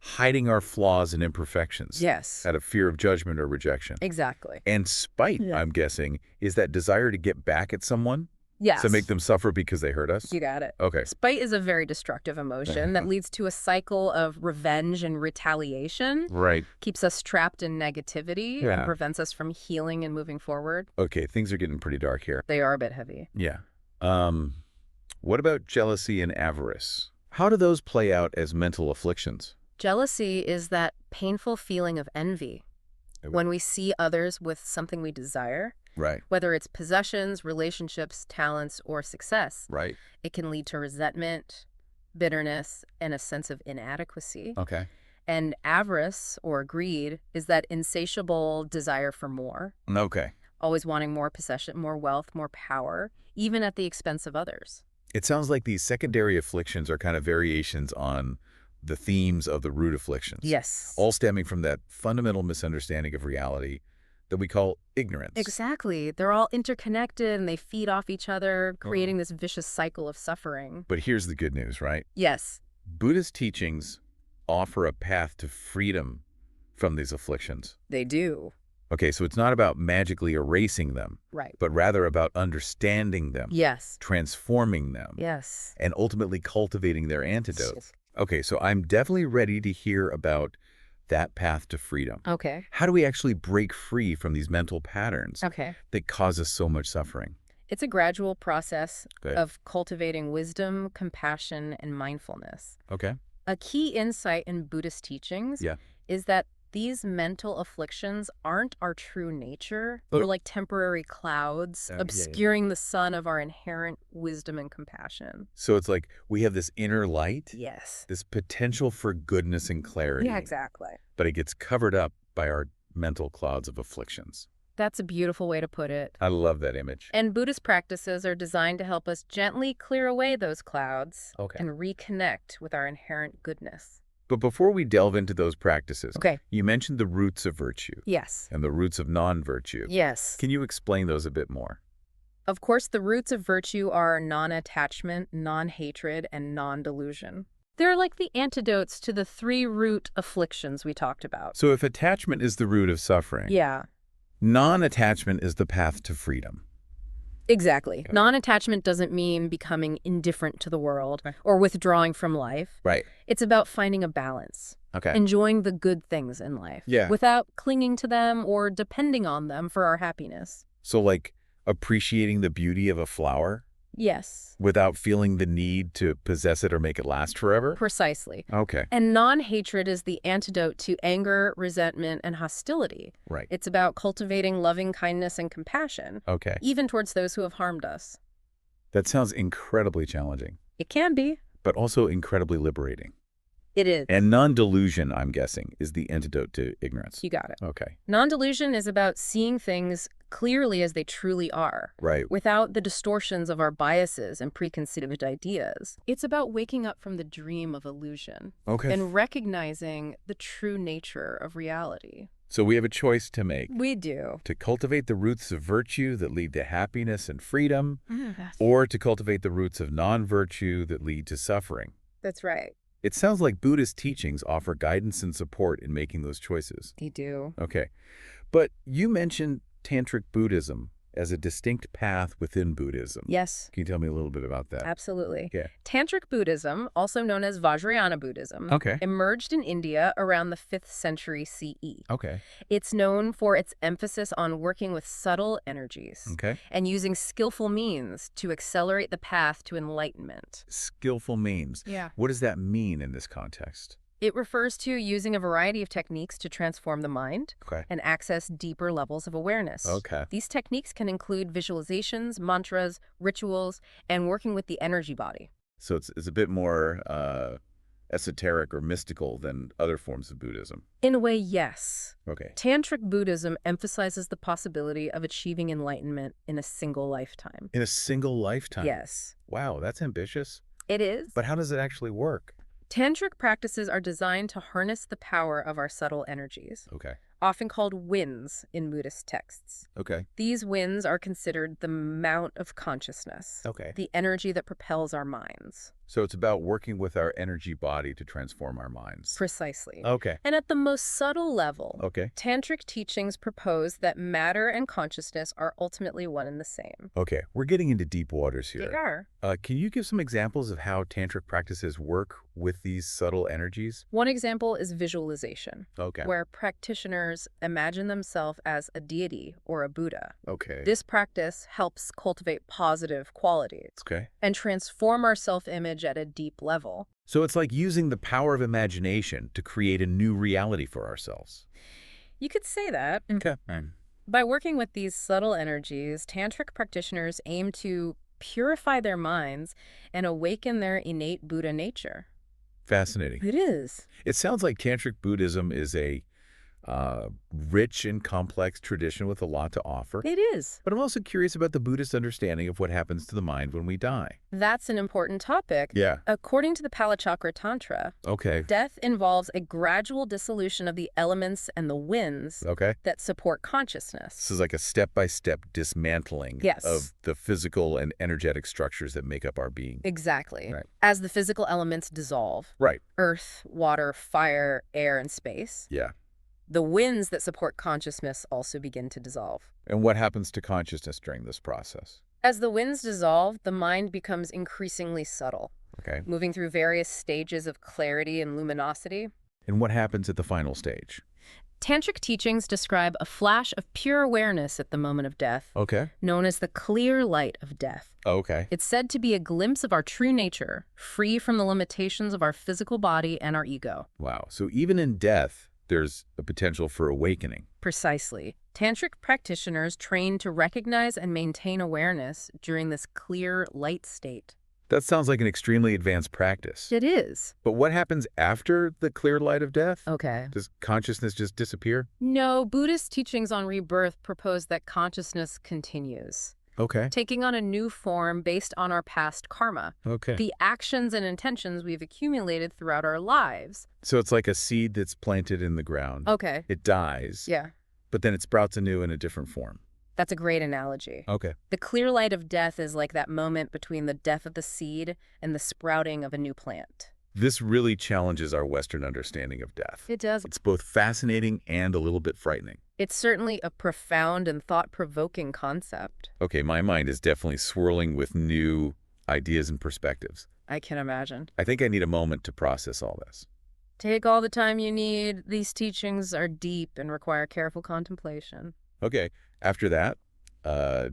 Speaker 1: hiding our flaws and imperfections.
Speaker 2: Yes,
Speaker 1: Out of fear of judgment or rejection.
Speaker 2: exactly.
Speaker 1: And spite,
Speaker 2: Yeah.
Speaker 1: I'm guessing, is that desire to get back at someone?
Speaker 2: Yes.
Speaker 1: To make them suffer because they hurt us?
Speaker 2: You got it.
Speaker 1: Okay.
Speaker 2: Spite is a very destructive emotion that leads to a cycle of revenge and retaliation,
Speaker 1: Right.
Speaker 2: keeps us trapped in negativity,
Speaker 1: Yeah.
Speaker 2: and prevents us from healing and moving forward.
Speaker 1: Okay, things are getting pretty dark here.
Speaker 2: They are a bit heavy.
Speaker 1: Yeah. What about jealousy and avarice? How do those play out as mental afflictions?
Speaker 2: Jealousy is that painful feeling of envy.
Speaker 1: Okay.
Speaker 2: When we see others with something we desire,
Speaker 1: Right.
Speaker 2: whether it's possessions, relationships, talents, or success,
Speaker 1: Right.
Speaker 2: it can lead to resentment, bitterness, and a sense of inadequacy.
Speaker 1: Okay.
Speaker 2: And avarice, or greed, is that insatiable desire for more,
Speaker 1: Okay.
Speaker 2: always wanting more possession, more wealth, more power, even at the expense of others.
Speaker 1: It sounds like these secondary afflictions are kind of variations on the themes of the root afflictions.
Speaker 2: Yes.
Speaker 1: All stemming from that fundamental misunderstanding of reality that we call ignorance.
Speaker 2: Exactly. They're all interconnected and they feed off each other, creating this vicious cycle of suffering.
Speaker 1: But here's the good news, right?
Speaker 2: Yes.
Speaker 1: Buddhist teachings offer a path to freedom from these afflictions.
Speaker 2: They do.
Speaker 1: Okay, so it's not about magically erasing them,
Speaker 2: Right.
Speaker 1: but rather about understanding them,
Speaker 2: Yes.
Speaker 1: transforming them,
Speaker 2: Yes.
Speaker 1: and ultimately cultivating their antidote. Okay, so I'm definitely ready to hear about that path to freedom.
Speaker 2: Okay.
Speaker 1: How do we actually break free from these mental patterns
Speaker 2: Okay.
Speaker 1: that cause us so much suffering?
Speaker 2: It's a gradual process
Speaker 1: Good.
Speaker 2: of cultivating wisdom, compassion, and mindfulness.
Speaker 1: Okay.
Speaker 2: A key insight in Buddhist teachings
Speaker 1: Yeah.
Speaker 2: is that these mental afflictions aren't our true nature.
Speaker 1: Oh.
Speaker 2: They're like temporary clouds,
Speaker 1: Yeah, yeah.
Speaker 2: obscuring the sun of our inherent wisdom and compassion.
Speaker 1: So it's like we have this inner light,
Speaker 2: Yes.
Speaker 1: this potential for goodness and clarity,
Speaker 2: Yeah, exactly.
Speaker 1: but it gets covered up by our mental clouds of afflictions.
Speaker 2: That's a beautiful way to put it.
Speaker 1: I love that image.
Speaker 2: And Buddhist practices are designed to help us gently clear away those clouds
Speaker 1: Okay.
Speaker 2: and reconnect with our inherent goodness.
Speaker 1: But before we delve into those practices,
Speaker 2: Okay.
Speaker 1: you mentioned the roots of virtue
Speaker 2: Yes.
Speaker 1: and the roots of non-virtue.
Speaker 2: Yes.
Speaker 1: Can you explain those a bit more?
Speaker 2: Of course, the roots of virtue are non-attachment, non-hatred, and non-delusion. They're like the antidotes to the three root afflictions we talked about.
Speaker 1: So if attachment is the root of suffering,
Speaker 2: Yeah,
Speaker 1: non-attachment is the path to freedom.
Speaker 2: exactly.
Speaker 1: Okay.
Speaker 2: Non-attachment doesn't mean becoming indifferent to the world or withdrawing from life.
Speaker 1: Right.
Speaker 2: It's about finding a balance,
Speaker 1: Okay.
Speaker 2: enjoying the good things in life
Speaker 1: Yeah.
Speaker 2: without clinging to them or depending on them for our happiness.
Speaker 1: So like appreciating the beauty of a flower
Speaker 2: Yes,
Speaker 1: without feeling the need to possess it or make it last forever?
Speaker 2: precisely.
Speaker 1: Okay.
Speaker 2: And non-hatred is the antidote to anger, resentment, and hostility.
Speaker 1: Right.
Speaker 2: It's about cultivating loving kindness and compassion,
Speaker 1: Okay.
Speaker 2: even towards those who have harmed us.
Speaker 1: That sounds incredibly challenging,
Speaker 2: It can be.
Speaker 1: but also incredibly liberating.
Speaker 2: It is.
Speaker 1: And non-delusion, I'm guessing, is the antidote to ignorance.
Speaker 2: You got it.
Speaker 1: Okay.
Speaker 2: Non-delusion is about seeing things clearly as they truly are,
Speaker 1: Right.
Speaker 2: without the distortions of our biases and preconceived ideas. It's about waking up from the dream of illusion and recognizing the true nature of reality.
Speaker 1: So we have a choice to make.
Speaker 2: We do.
Speaker 1: To cultivate the roots of virtue that lead to happiness and freedom,
Speaker 2: That's
Speaker 1: or to cultivate the roots of non-virtue that lead to suffering.
Speaker 2: right.
Speaker 1: It sounds like Buddhist teachings offer guidance and support in making those choices.
Speaker 2: They do.
Speaker 1: Okay. But you mentioned Tantric Buddhism as a distinct path within Buddhism.
Speaker 2: Yes.
Speaker 1: Can you tell me a little bit about that?
Speaker 2: Absolutely.
Speaker 1: Yeah.
Speaker 2: Tantric Buddhism, also known as Vajrayana Buddhism, emerged in India around the 5th century CE.
Speaker 1: Okay.
Speaker 2: It's known for its emphasis on working with subtle energies and using skillful means to accelerate the path to enlightenment.
Speaker 1: Skillful means.
Speaker 2: Yeah.
Speaker 1: What does that mean in this context?
Speaker 2: It refers to using a variety of techniques to transform the mind and access deeper levels of awareness. These techniques can include visualizations, mantras, rituals, and working with the energy body.
Speaker 1: So it's a bit more esoteric or mystical than other forms of Buddhism.
Speaker 2: In a way, yes.
Speaker 1: Okay.
Speaker 2: Tantric Buddhism emphasizes the possibility of achieving enlightenment in a single lifetime.
Speaker 1: In a single lifetime?
Speaker 2: Yes.
Speaker 1: Wow, that's ambitious.
Speaker 2: It is.
Speaker 1: But how does it actually work?
Speaker 2: Tantric practices are designed to harness the power of our subtle energies, often called winds in Buddhist texts. These winds are considered the mount of consciousness, the energy that propels our minds.
Speaker 1: So it's about working with our energy body to transform our minds.
Speaker 2: Precisely.
Speaker 1: Okay.
Speaker 2: And at the most subtle level, Tantric teachings propose that matter and consciousness are ultimately one and the same.
Speaker 1: Okay, we're getting into deep waters here.
Speaker 2: They are.
Speaker 1: Can you give some examples of how Tantric practices work with these subtle energies?
Speaker 2: One example is visualization, where practitioners imagine themselves as a deity or a Buddha. This practice helps cultivate positive qualities and transform our self-image at a deep level.
Speaker 1: So it's like using the power of imagination to create a new reality for ourselves.
Speaker 2: You could say that. By working with these subtle energies, Tantric practitioners aim to purify their minds and awaken their innate Buddha nature.
Speaker 1: Fascinating.
Speaker 2: It is.
Speaker 1: It sounds like Tantric Buddhism is a rich and complex tradition with a lot to offer.
Speaker 2: It is.
Speaker 1: But I'm also curious about the Buddhist understanding of what happens to the mind when we die.
Speaker 2: That's an important topic.
Speaker 1: Yeah.
Speaker 2: According to the Palachakra Tantra, death involves a gradual dissolution of the elements and the winds that support consciousness.
Speaker 1: This is like a step-by-step dismantling of the physical and energetic structures that make up our being.
Speaker 2: Exactly. As the physical elements dissolve. Earth, water, fire, air, and space. The winds that support consciousness also begin to dissolve.
Speaker 1: And what happens to consciousness during this process?
Speaker 2: As the winds dissolve, the mind becomes increasingly subtle, moving through various stages of clarity and luminosity.
Speaker 1: And what happens at the final stage?
Speaker 2: Tantric teachings describe a flash of pure awareness at the moment of death, known as the clear light of death. It's said to be a glimpse of our true nature, free from the limitations of our physical body and our ego.
Speaker 1: Wow. So even in death, there's a potential for awakening.
Speaker 2: Precisely. Tantric practitioners train to recognize and maintain awareness during this clear light state.
Speaker 1: That sounds like an extremely advanced practice.
Speaker 2: It is.
Speaker 1: But what happens after the clear light of death?
Speaker 2: Okay.
Speaker 1: Does consciousness just disappear?
Speaker 2: No, Buddhist teachings on rebirth propose that consciousness continues. Taking on a new form based on our past karma. The actions and intentions we've accumulated throughout our lives.
Speaker 1: So it's like a seed that's planted in the ground. It dies. But then it sprouts anew in a different form.
Speaker 2: That's a great analogy. The clear light of death is like that moment between the death of the seed and the sprouting of a new plant.
Speaker 1: This really challenges our Western understanding of death.
Speaker 2: It does.
Speaker 1: It's both fascinating and a little bit frightening.
Speaker 2: It's certainly a profound and thought-provoking concept.
Speaker 1: My mind is definitely swirling with new ideas and perspectives.
Speaker 2: I can imagine.
Speaker 1: I think I need a moment to process all this.
Speaker 2: Take all the time you need. These teachings are deep and require careful contemplation.
Speaker 1: After that,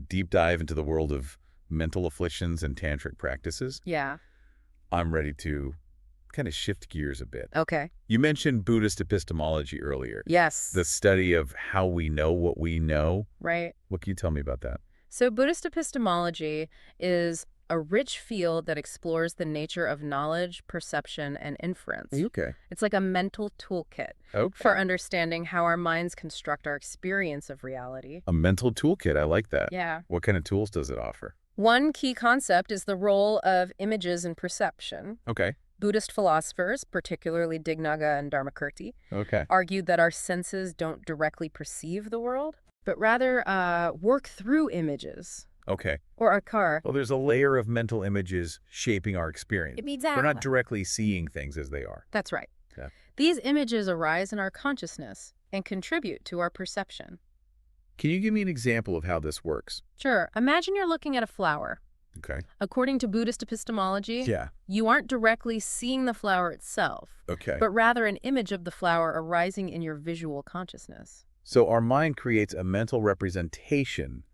Speaker 1: deep dive into the world of mental afflictions and tantric practices. I'm ready to kind of shift gears a bit. You mentioned Buddhist epistemology earlier.
Speaker 2: Yes.
Speaker 1: The study of how we know what we know.
Speaker 2: Right.
Speaker 1: What can you tell me about that?
Speaker 2: So Buddhist epistemology is a rich field that explores the nature of knowledge, perception, and inference.
Speaker 1: Okay.
Speaker 2: It's like a mental toolkit for understanding how our minds construct our experience of reality.
Speaker 1: A mental toolkit. I like that.
Speaker 2: Yeah.
Speaker 1: What kind of tools does it offer?
Speaker 2: One key concept is the role of images in perception.
Speaker 1: Okay.
Speaker 2: Buddhist philosophers, particularly Dignaga and Dharmakirti, argued that our senses don't directly perceive the world, but rather work through images.
Speaker 1: Okay.
Speaker 2: Or a car.
Speaker 1: Well, there's a layer of mental images shaping our experience.
Speaker 2: Exactly.
Speaker 1: We're not directly seeing things as they are.
Speaker 2: That's right.
Speaker 1: Yeah.
Speaker 2: These images arise in our consciousness and contribute to our perception.
Speaker 1: Can you give me an example of how this works?
Speaker 2: Sure. Imagine you're looking at a flower.
Speaker 1: Okay.
Speaker 2: According to Buddhist epistemology,
Speaker 1: yeah,
Speaker 2: you aren't directly seeing the flower itself, but rather an image of the flower arising in your visual consciousness.
Speaker 1: So our mind creates a mental representation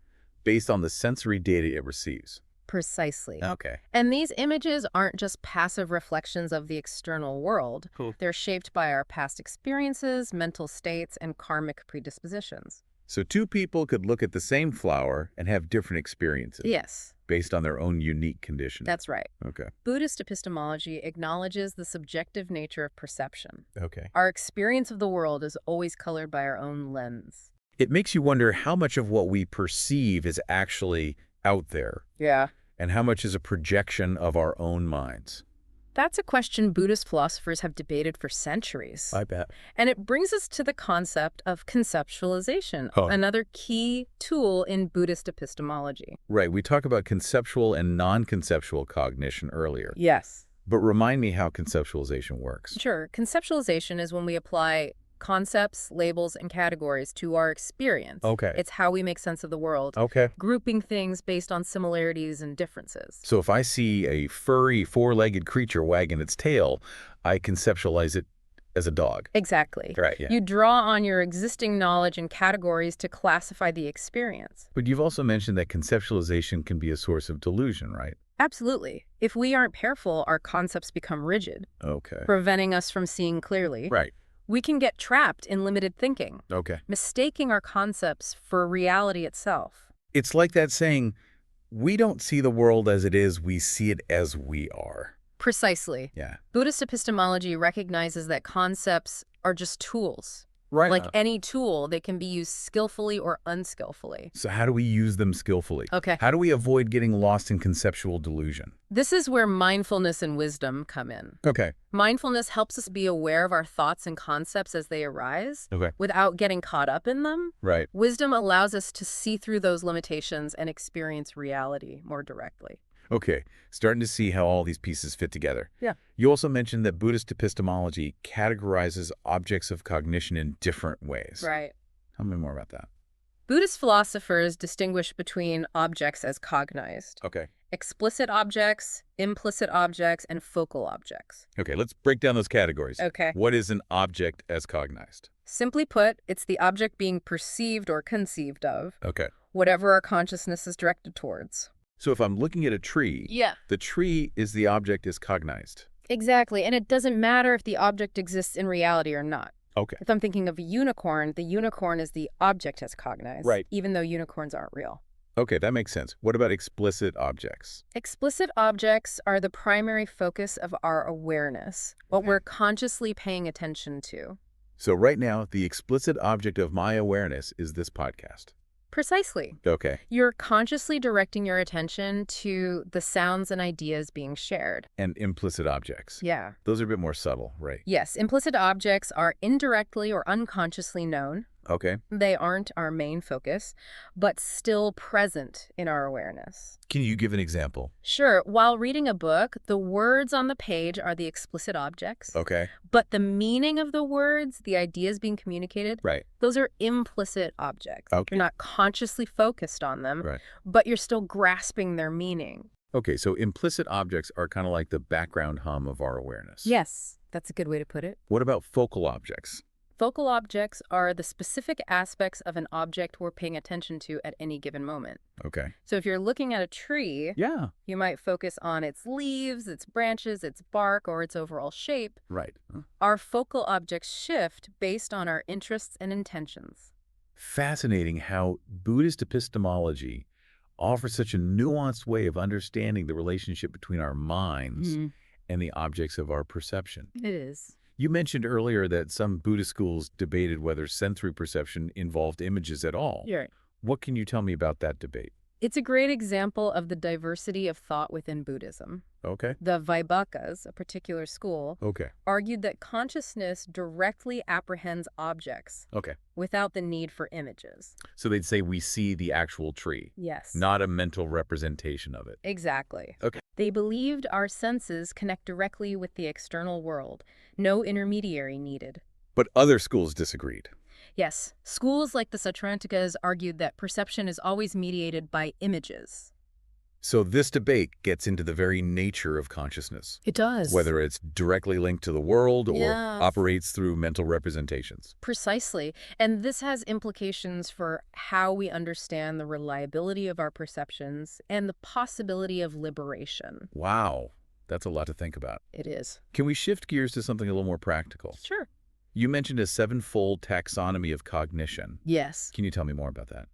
Speaker 1: based on the sensory data it receives.
Speaker 2: Precisely.
Speaker 1: Okay.
Speaker 2: And these images aren't just passive reflections of the external world.
Speaker 1: Cool.
Speaker 2: They're shaped by our past experiences, mental states, and karmic predispositions.
Speaker 1: So two people could look at the same flower and have different experiences.
Speaker 2: Yes.
Speaker 1: Based on their own unique conditions.
Speaker 2: That's right.
Speaker 1: Okay.
Speaker 2: Buddhist epistemology acknowledges the subjective nature of perception.
Speaker 1: Okay.
Speaker 2: Our experience of the world is always colored by our own lens.
Speaker 1: It makes you wonder how much of what we perceive is actually out there.
Speaker 2: Yeah.
Speaker 1: And how much is a projection of our own minds.
Speaker 2: That's a question Buddhist philosophers have debated for centuries.
Speaker 1: I bet.
Speaker 2: And it brings us to the concept of conceptualization, another key tool in Buddhist epistemology.
Speaker 1: Right. We talked about conceptual and non-conceptual cognition earlier.
Speaker 2: Yes.
Speaker 1: But remind me how conceptualization works.
Speaker 2: Sure. Conceptualization is when we apply concepts, labels, and categories to our experience.
Speaker 1: Okay.
Speaker 2: It's how we make sense of the world.
Speaker 1: Okay.
Speaker 2: Grouping things based on similarities and differences.
Speaker 1: So if I see a furry, four-legged creature wagging its tail, I conceptualize it as a dog.
Speaker 2: Exactly.
Speaker 1: Right, yeah.
Speaker 2: You draw on your existing knowledge and categories to classify the experience.
Speaker 1: But you've also mentioned that conceptualization can be a source of delusion, right?
Speaker 2: Absolutely. If we aren't careful, our concepts become rigid, preventing us from seeing clearly.
Speaker 1: Right.
Speaker 2: We can get trapped in limited thinking, mistaking our concepts for reality itself.
Speaker 1: It's like that saying, we don't see the world as it is, we see it as we are.
Speaker 2: Precisely.
Speaker 1: Yeah.
Speaker 2: Buddhist epistemology recognizes that concepts are just tools.
Speaker 1: Right.
Speaker 2: Like any tool, they can be used skillfully or unskillfully.
Speaker 1: So how do we use them skillfully?
Speaker 2: Okay.
Speaker 1: How do we avoid getting lost in conceptual delusion?
Speaker 2: This is where mindfulness and wisdom come in.
Speaker 1: Okay.
Speaker 2: Mindfulness helps us be aware of our thoughts and concepts as they arise without getting caught up in them.
Speaker 1: Right.
Speaker 2: Wisdom allows us to see through those limitations and experience reality more directly.
Speaker 1: Okay, starting to see how all these pieces fit together.
Speaker 2: Yeah.
Speaker 1: You also mentioned that Buddhist epistemology categorizes objects of cognition in different ways.
Speaker 2: Right.
Speaker 1: Tell me more about that.
Speaker 2: Buddhist philosophers distinguish between objects as cognized.
Speaker 1: Okay.
Speaker 2: Explicit objects, implicit objects, and focal objects.
Speaker 1: Okay, let's break down those categories.
Speaker 2: Okay.
Speaker 1: What is an object as cognized?
Speaker 2: Simply put, it's the object being perceived or conceived of.
Speaker 1: Okay.
Speaker 2: Whatever our consciousness is directed towards.
Speaker 1: So if I'm looking at a tree, the tree is the object is cognized.
Speaker 2: Exactly, and it doesn't matter if the object exists in reality or not.
Speaker 1: Okay.
Speaker 2: If I'm thinking of a unicorn, the unicorn is the object as cognized,
Speaker 1: right,
Speaker 2: even though unicorns aren't real.
Speaker 1: Okay, that makes sense. What about explicit objects?
Speaker 2: Explicit objects are the primary focus of our awareness, what we're consciously paying attention to.
Speaker 1: So right now, the explicit object of my awareness is this podcast.
Speaker 2: Precisely.
Speaker 1: Okay.
Speaker 2: You're consciously directing your attention to the sounds and ideas being shared.
Speaker 1: And implicit objects.
Speaker 2: Yeah.
Speaker 1: Those are a bit more subtle, right?
Speaker 2: Yes. Implicit objects are indirectly or unconsciously known.
Speaker 1: Okay.
Speaker 2: They aren't our main focus, but still present in our awareness.
Speaker 1: Can you give an example?
Speaker 2: Sure. While reading a book, the words on the page are the explicit objects.
Speaker 1: Okay.
Speaker 2: But the meaning of the words, the ideas being communicated, those are implicit objects.
Speaker 1: Okay.
Speaker 2: You're not consciously focused on them, but you're still grasping their meaning.
Speaker 1: Okay, so implicit objects are kind of like the background hum of our awareness.
Speaker 2: Yes, that's a good way to put it.
Speaker 1: What about focal objects?
Speaker 2: Focal objects are the specific aspects of an object we're paying attention to at any given moment.
Speaker 1: Okay.
Speaker 2: So if you're looking at a tree, you might focus on its leaves, its branches, its bark, or its overall shape.
Speaker 1: Right.
Speaker 2: Our focal objects shift based on our interests and intentions.
Speaker 1: Fascinating how Buddhist epistemology offers such a nuanced way of understanding the relationship between our minds and the objects of our perception.
Speaker 2: It is.
Speaker 1: You mentioned earlier that some Buddhist schools debated whether sensory perception involved images at all.
Speaker 2: You're right.
Speaker 1: What can you tell me about that debate?
Speaker 2: It's a great example of the diversity of thought within Buddhism.
Speaker 1: Okay.
Speaker 2: The Vibhakas, a particular school, argued that consciousness directly apprehends objects without the need for images.
Speaker 1: So they'd say we see the actual tree.
Speaker 2: Yes.
Speaker 1: Not a mental representation of it.
Speaker 2: Exactly.
Speaker 1: Okay.
Speaker 2: They believed our senses connect directly with the external world. No intermediary needed.
Speaker 1: But other schools disagreed.
Speaker 2: Yes. Schools like the Sautrantikas argued that perception is always mediated by images.
Speaker 1: So this debate gets into the very nature of consciousness.
Speaker 2: It does.
Speaker 1: Whether it's directly linked to the world or operates through mental representations.
Speaker 2: Precisely. And this has implications for how we understand the reliability of our perceptions and the possibility of liberation.
Speaker 1: Wow. That's a lot to think about.
Speaker 2: It is.
Speaker 1: Can we shift gears to something a little more practical?
Speaker 2: Sure.
Speaker 1: You mentioned a sevenfold taxonomy of cognition.
Speaker 2: Yes.
Speaker 1: Can you tell me more about that?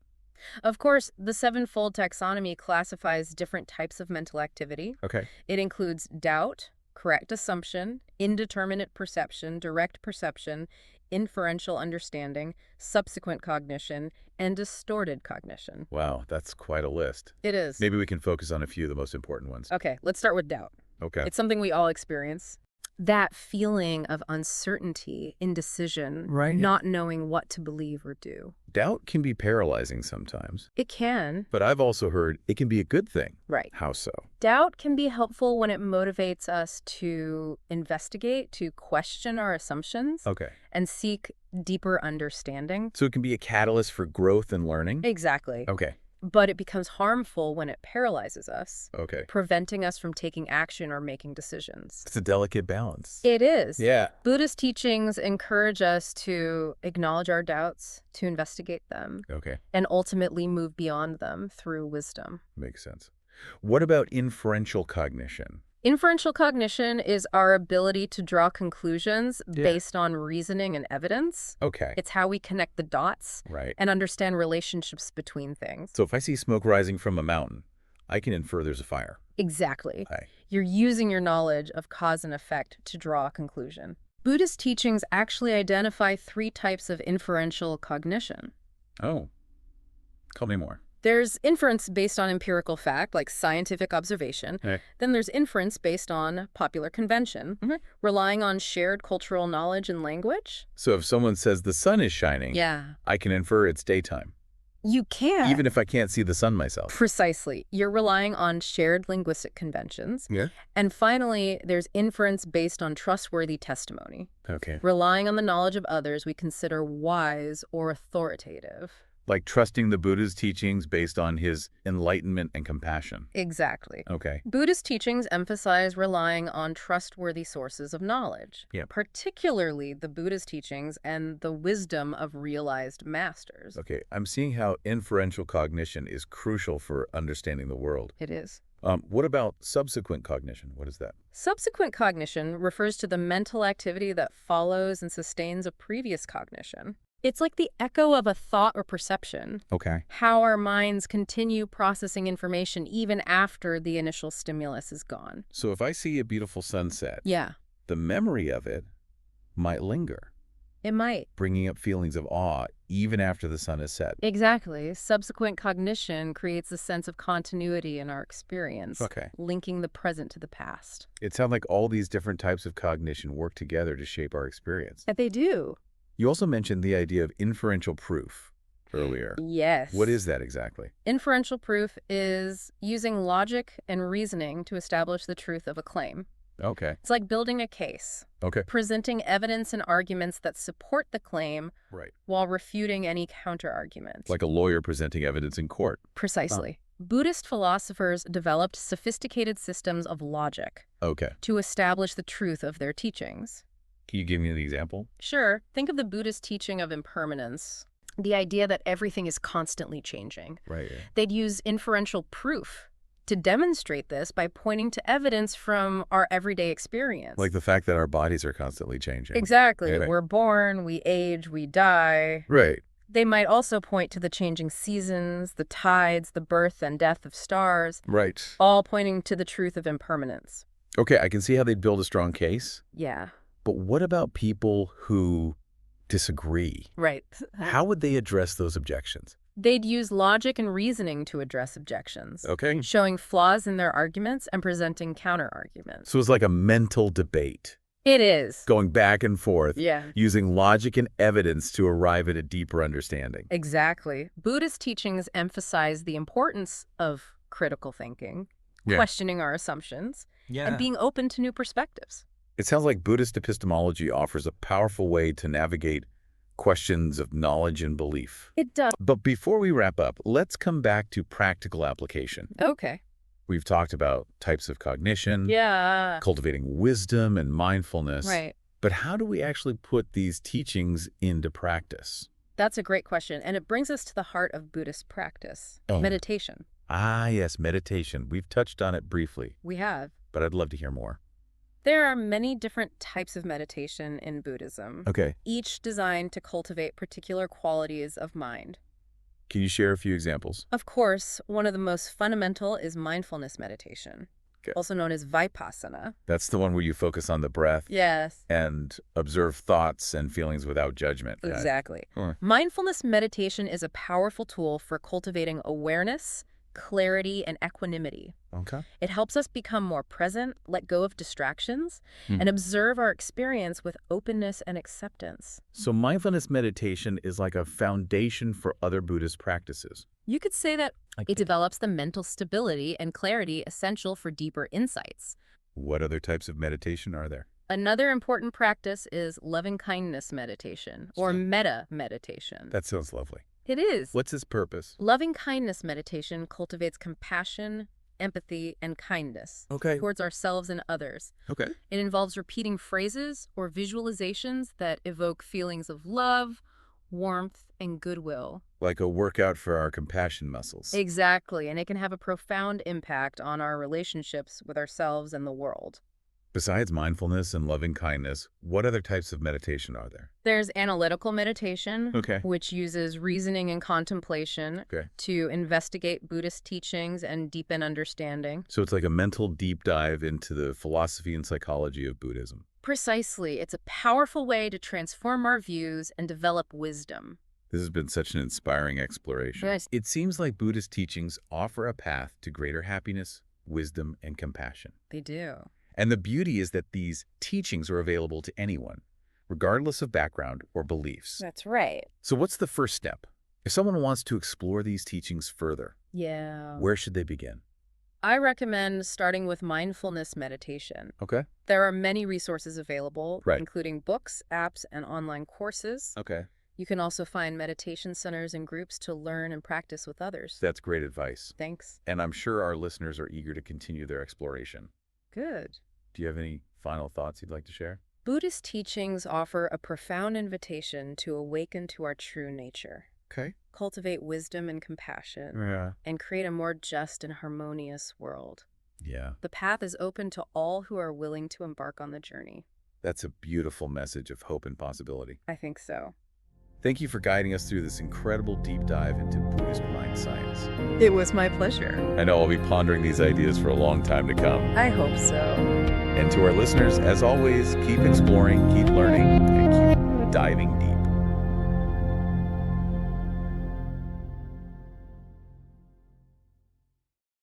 Speaker 2: Of course, the sevenfold taxonomy classifies different types of mental activity.
Speaker 1: Okay.
Speaker 2: It includes doubt, correct assumption, indeterminate perception, direct perception, inferential understanding, subsequent cognition, and distorted cognition.
Speaker 1: Wow, that's quite a list.
Speaker 2: It is.
Speaker 1: Maybe we can focus on a few of the most important ones.
Speaker 2: Okay, let's start with doubt.
Speaker 1: Okay.
Speaker 2: It's something we all experience. That feeling of uncertainty, indecision, not knowing what to believe or do.
Speaker 1: Doubt can be paralyzing sometimes.
Speaker 2: It can.
Speaker 1: But I've also heard it can be a good thing.
Speaker 2: Right.
Speaker 1: How so?
Speaker 2: Doubt can be helpful when it motivates us to investigate, to question our assumptions, and seek deeper understanding.
Speaker 1: So it can be a catalyst for growth and learning?
Speaker 2: Exactly.
Speaker 1: Okay.
Speaker 2: But it becomes harmful when it paralyzes us,
Speaker 1: Okay.
Speaker 2: preventing us from taking action or making decisions.
Speaker 1: It's a delicate balance.
Speaker 2: It is.
Speaker 1: Yeah.
Speaker 2: Buddhist teachings encourage us to acknowledge our doubts, to investigate them, and ultimately move beyond them through wisdom.
Speaker 1: Makes sense. What about inferential cognition?
Speaker 2: Inferential cognition is our ability to draw conclusions based on reasoning and evidence.
Speaker 1: Okay.
Speaker 2: It's how we connect the dots and understand relationships between things.
Speaker 1: So if I see smoke rising from a mountain, I can infer there's a fire.
Speaker 2: Exactly. You're using your knowledge of cause and effect to draw a conclusion. Buddhist teachings actually identify 3 types of inferential cognition.
Speaker 1: Oh. Tell me more.
Speaker 2: There's inference based on empirical fact, like scientific observation. Then there's inference based on popular convention, relying on shared cultural knowledge and language.
Speaker 1: So if someone says the sun is shining, I can infer it's daytime.
Speaker 2: You can.
Speaker 1: Even if I can't see the sun myself.
Speaker 2: Precisely. You're relying on shared linguistic conventions. And finally, there's inference based on trustworthy testimony. Relying on the knowledge of others we consider wise or authoritative.
Speaker 1: Like trusting the Buddha's teachings based on his enlightenment and compassion.
Speaker 2: Exactly.
Speaker 1: Okay.
Speaker 2: Buddhist teachings emphasize relying on trustworthy sources of knowledge, particularly the Buddha's teachings and the wisdom of realized masters.
Speaker 1: Okay, I'm seeing how inferential cognition is crucial for understanding the world.
Speaker 2: It is.
Speaker 1: What about subsequent cognition? What is that?
Speaker 2: Subsequent cognition refers to the mental activity that follows and sustains a previous cognition. It's like the echo of a thought or perception. How our minds continue processing information even after the initial stimulus is gone.
Speaker 1: So if I see a beautiful sunset,
Speaker 2: the
Speaker 1: memory of it might linger.
Speaker 2: It might.
Speaker 1: Bringing up feelings of awe even after the sun is set.
Speaker 2: Exactly. Subsequent cognition creates a sense of continuity in our experience, linking the present to the past.
Speaker 1: It sounds like all these different types of cognition work together to shape our experience.
Speaker 2: And they do.
Speaker 1: You also mentioned the idea of inferential proof earlier.
Speaker 2: Yes.
Speaker 1: What is that exactly?
Speaker 2: Inferential proof is using logic and reasoning to establish the truth of a claim. It's like building a case. Presenting evidence and arguments that support the claim while refuting any counter-argument.
Speaker 1: Like a lawyer presenting evidence in court.
Speaker 2: Precisely. Buddhist philosophers developed sophisticated systems of logic to establish the truth of their teachings.
Speaker 1: Can you give me an example?
Speaker 2: Sure. Think of the Buddhist teaching of impermanence, the idea that everything is constantly changing. They'd use inferential proof to demonstrate this by pointing to evidence from our everyday experience.
Speaker 1: Like the fact that our bodies are constantly changing.
Speaker 2: Exactly. We're born, we age, we die. They might also point to the changing seasons, the tides, the birth and death of stars.
Speaker 1: Right.
Speaker 2: All pointing to the truth of impermanence.
Speaker 1: Okay, I can see how they'd build a strong case.
Speaker 2: Yeah.
Speaker 1: But what about people who disagree?
Speaker 2: Right.
Speaker 1: How would they address those objections?
Speaker 2: They'd use logic and reasoning to address objections.
Speaker 1: Okay.
Speaker 2: Showing flaws in their arguments and presenting counter-arguments.
Speaker 1: So it's like a mental debate.
Speaker 2: It is.
Speaker 1: Going back and forth.
Speaker 2: Yeah.
Speaker 1: Using logic and evidence to arrive at a deeper understanding.
Speaker 2: Exactly. Buddhist teachings emphasize the importance of critical thinking, questioning our assumptions, and being open to new perspectives.
Speaker 1: It sounds like Buddhist epistemology offers a powerful way to navigate questions of knowledge and belief.
Speaker 2: It does.
Speaker 1: But before we wrap up, let's come back to practical application.
Speaker 2: Okay.
Speaker 1: We've talked about types of cognition, cultivating wisdom and mindfulness.
Speaker 2: Right.
Speaker 1: But how do we actually put these teachings into practice?
Speaker 2: That's a great question, and it brings us to the heart of Buddhist practice, meditation.
Speaker 1: Ah, yes, meditation. We've touched on it briefly.
Speaker 2: We have.
Speaker 1: But I'd love to hear more.
Speaker 2: There are many different types of meditation in Buddhism, each designed to cultivate particular qualities of mind.
Speaker 1: Can you share a few examples?
Speaker 2: Of course, one of the most fundamental is mindfulness meditation, also known as vipassana.
Speaker 1: That's the one where you focus on the breath.
Speaker 2: Yes.
Speaker 1: And observe thoughts and feelings without judgment.
Speaker 2: Exactly. Mindfulness meditation is a powerful tool for cultivating awareness, clarity, and equanimity.
Speaker 1: Okay.
Speaker 2: It helps us become more present, let go of distractions, and observe our experience with openness and acceptance.
Speaker 1: So mindfulness meditation is like a foundation for other Buddhist practices.
Speaker 2: You could say that it develops the mental stability and clarity essential for deeper insights.
Speaker 1: What other types of meditation are there?
Speaker 2: Another important practice is loving-kindness meditation, or metta meditation.
Speaker 1: That sounds lovely.
Speaker 2: It is.
Speaker 1: What's its purpose?
Speaker 2: Loving-kindness meditation cultivates compassion, empathy, and kindness towards ourselves and others. It involves repeating phrases or visualizations that evoke feelings of love, warmth, and goodwill.
Speaker 1: Like a workout for our compassion muscles.
Speaker 2: Exactly, and it can have a profound impact on our relationships with ourselves and the world.
Speaker 1: Besides mindfulness and loving kindness, what other types of meditation are there?
Speaker 2: There's analytical meditation, which uses reasoning and contemplation to investigate Buddhist teachings and deepen understanding.
Speaker 1: So it's like a mental deep dive into the philosophy and psychology of Buddhism.
Speaker 2: Precisely. It's a powerful way to transform our views and develop wisdom.
Speaker 1: This has been such an inspiring exploration.
Speaker 2: Yes.
Speaker 1: It seems like Buddhist teachings offer a path to greater happiness, wisdom, and compassion.
Speaker 2: They do.
Speaker 1: And the beauty is that these teachings are available to anyone, regardless of background or beliefs.
Speaker 2: That's right.
Speaker 1: So what's the first step? If someone wants to explore these teachings further, where should they begin?
Speaker 2: I recommend starting with mindfulness meditation. There are many resources available, including books, apps, and online courses. You can also find meditation centers and groups to learn and practice with others.
Speaker 1: That's great advice.
Speaker 2: Thanks.
Speaker 1: And I'm sure our listeners are eager to continue their exploration.
Speaker 2: Good.
Speaker 1: Do you have any final thoughts you'd like to share?
Speaker 2: Buddhist teachings offer a profound invitation to awaken to our true nature. Cultivate wisdom and compassion. And create a more just and harmonious world. The path is open to all who are willing to embark on the journey.
Speaker 1: That's a beautiful message of hope and possibility.
Speaker 2: I think so.
Speaker 1: Thank you for guiding us through this incredible deep dive into Buddhist mind science.
Speaker 2: It was my pleasure.
Speaker 1: I know I'll be pondering these ideas for a long time to come.
Speaker 2: I hope so.
Speaker 1: And to our listeners, as always, keep exploring, keep learning, and keep diving deep.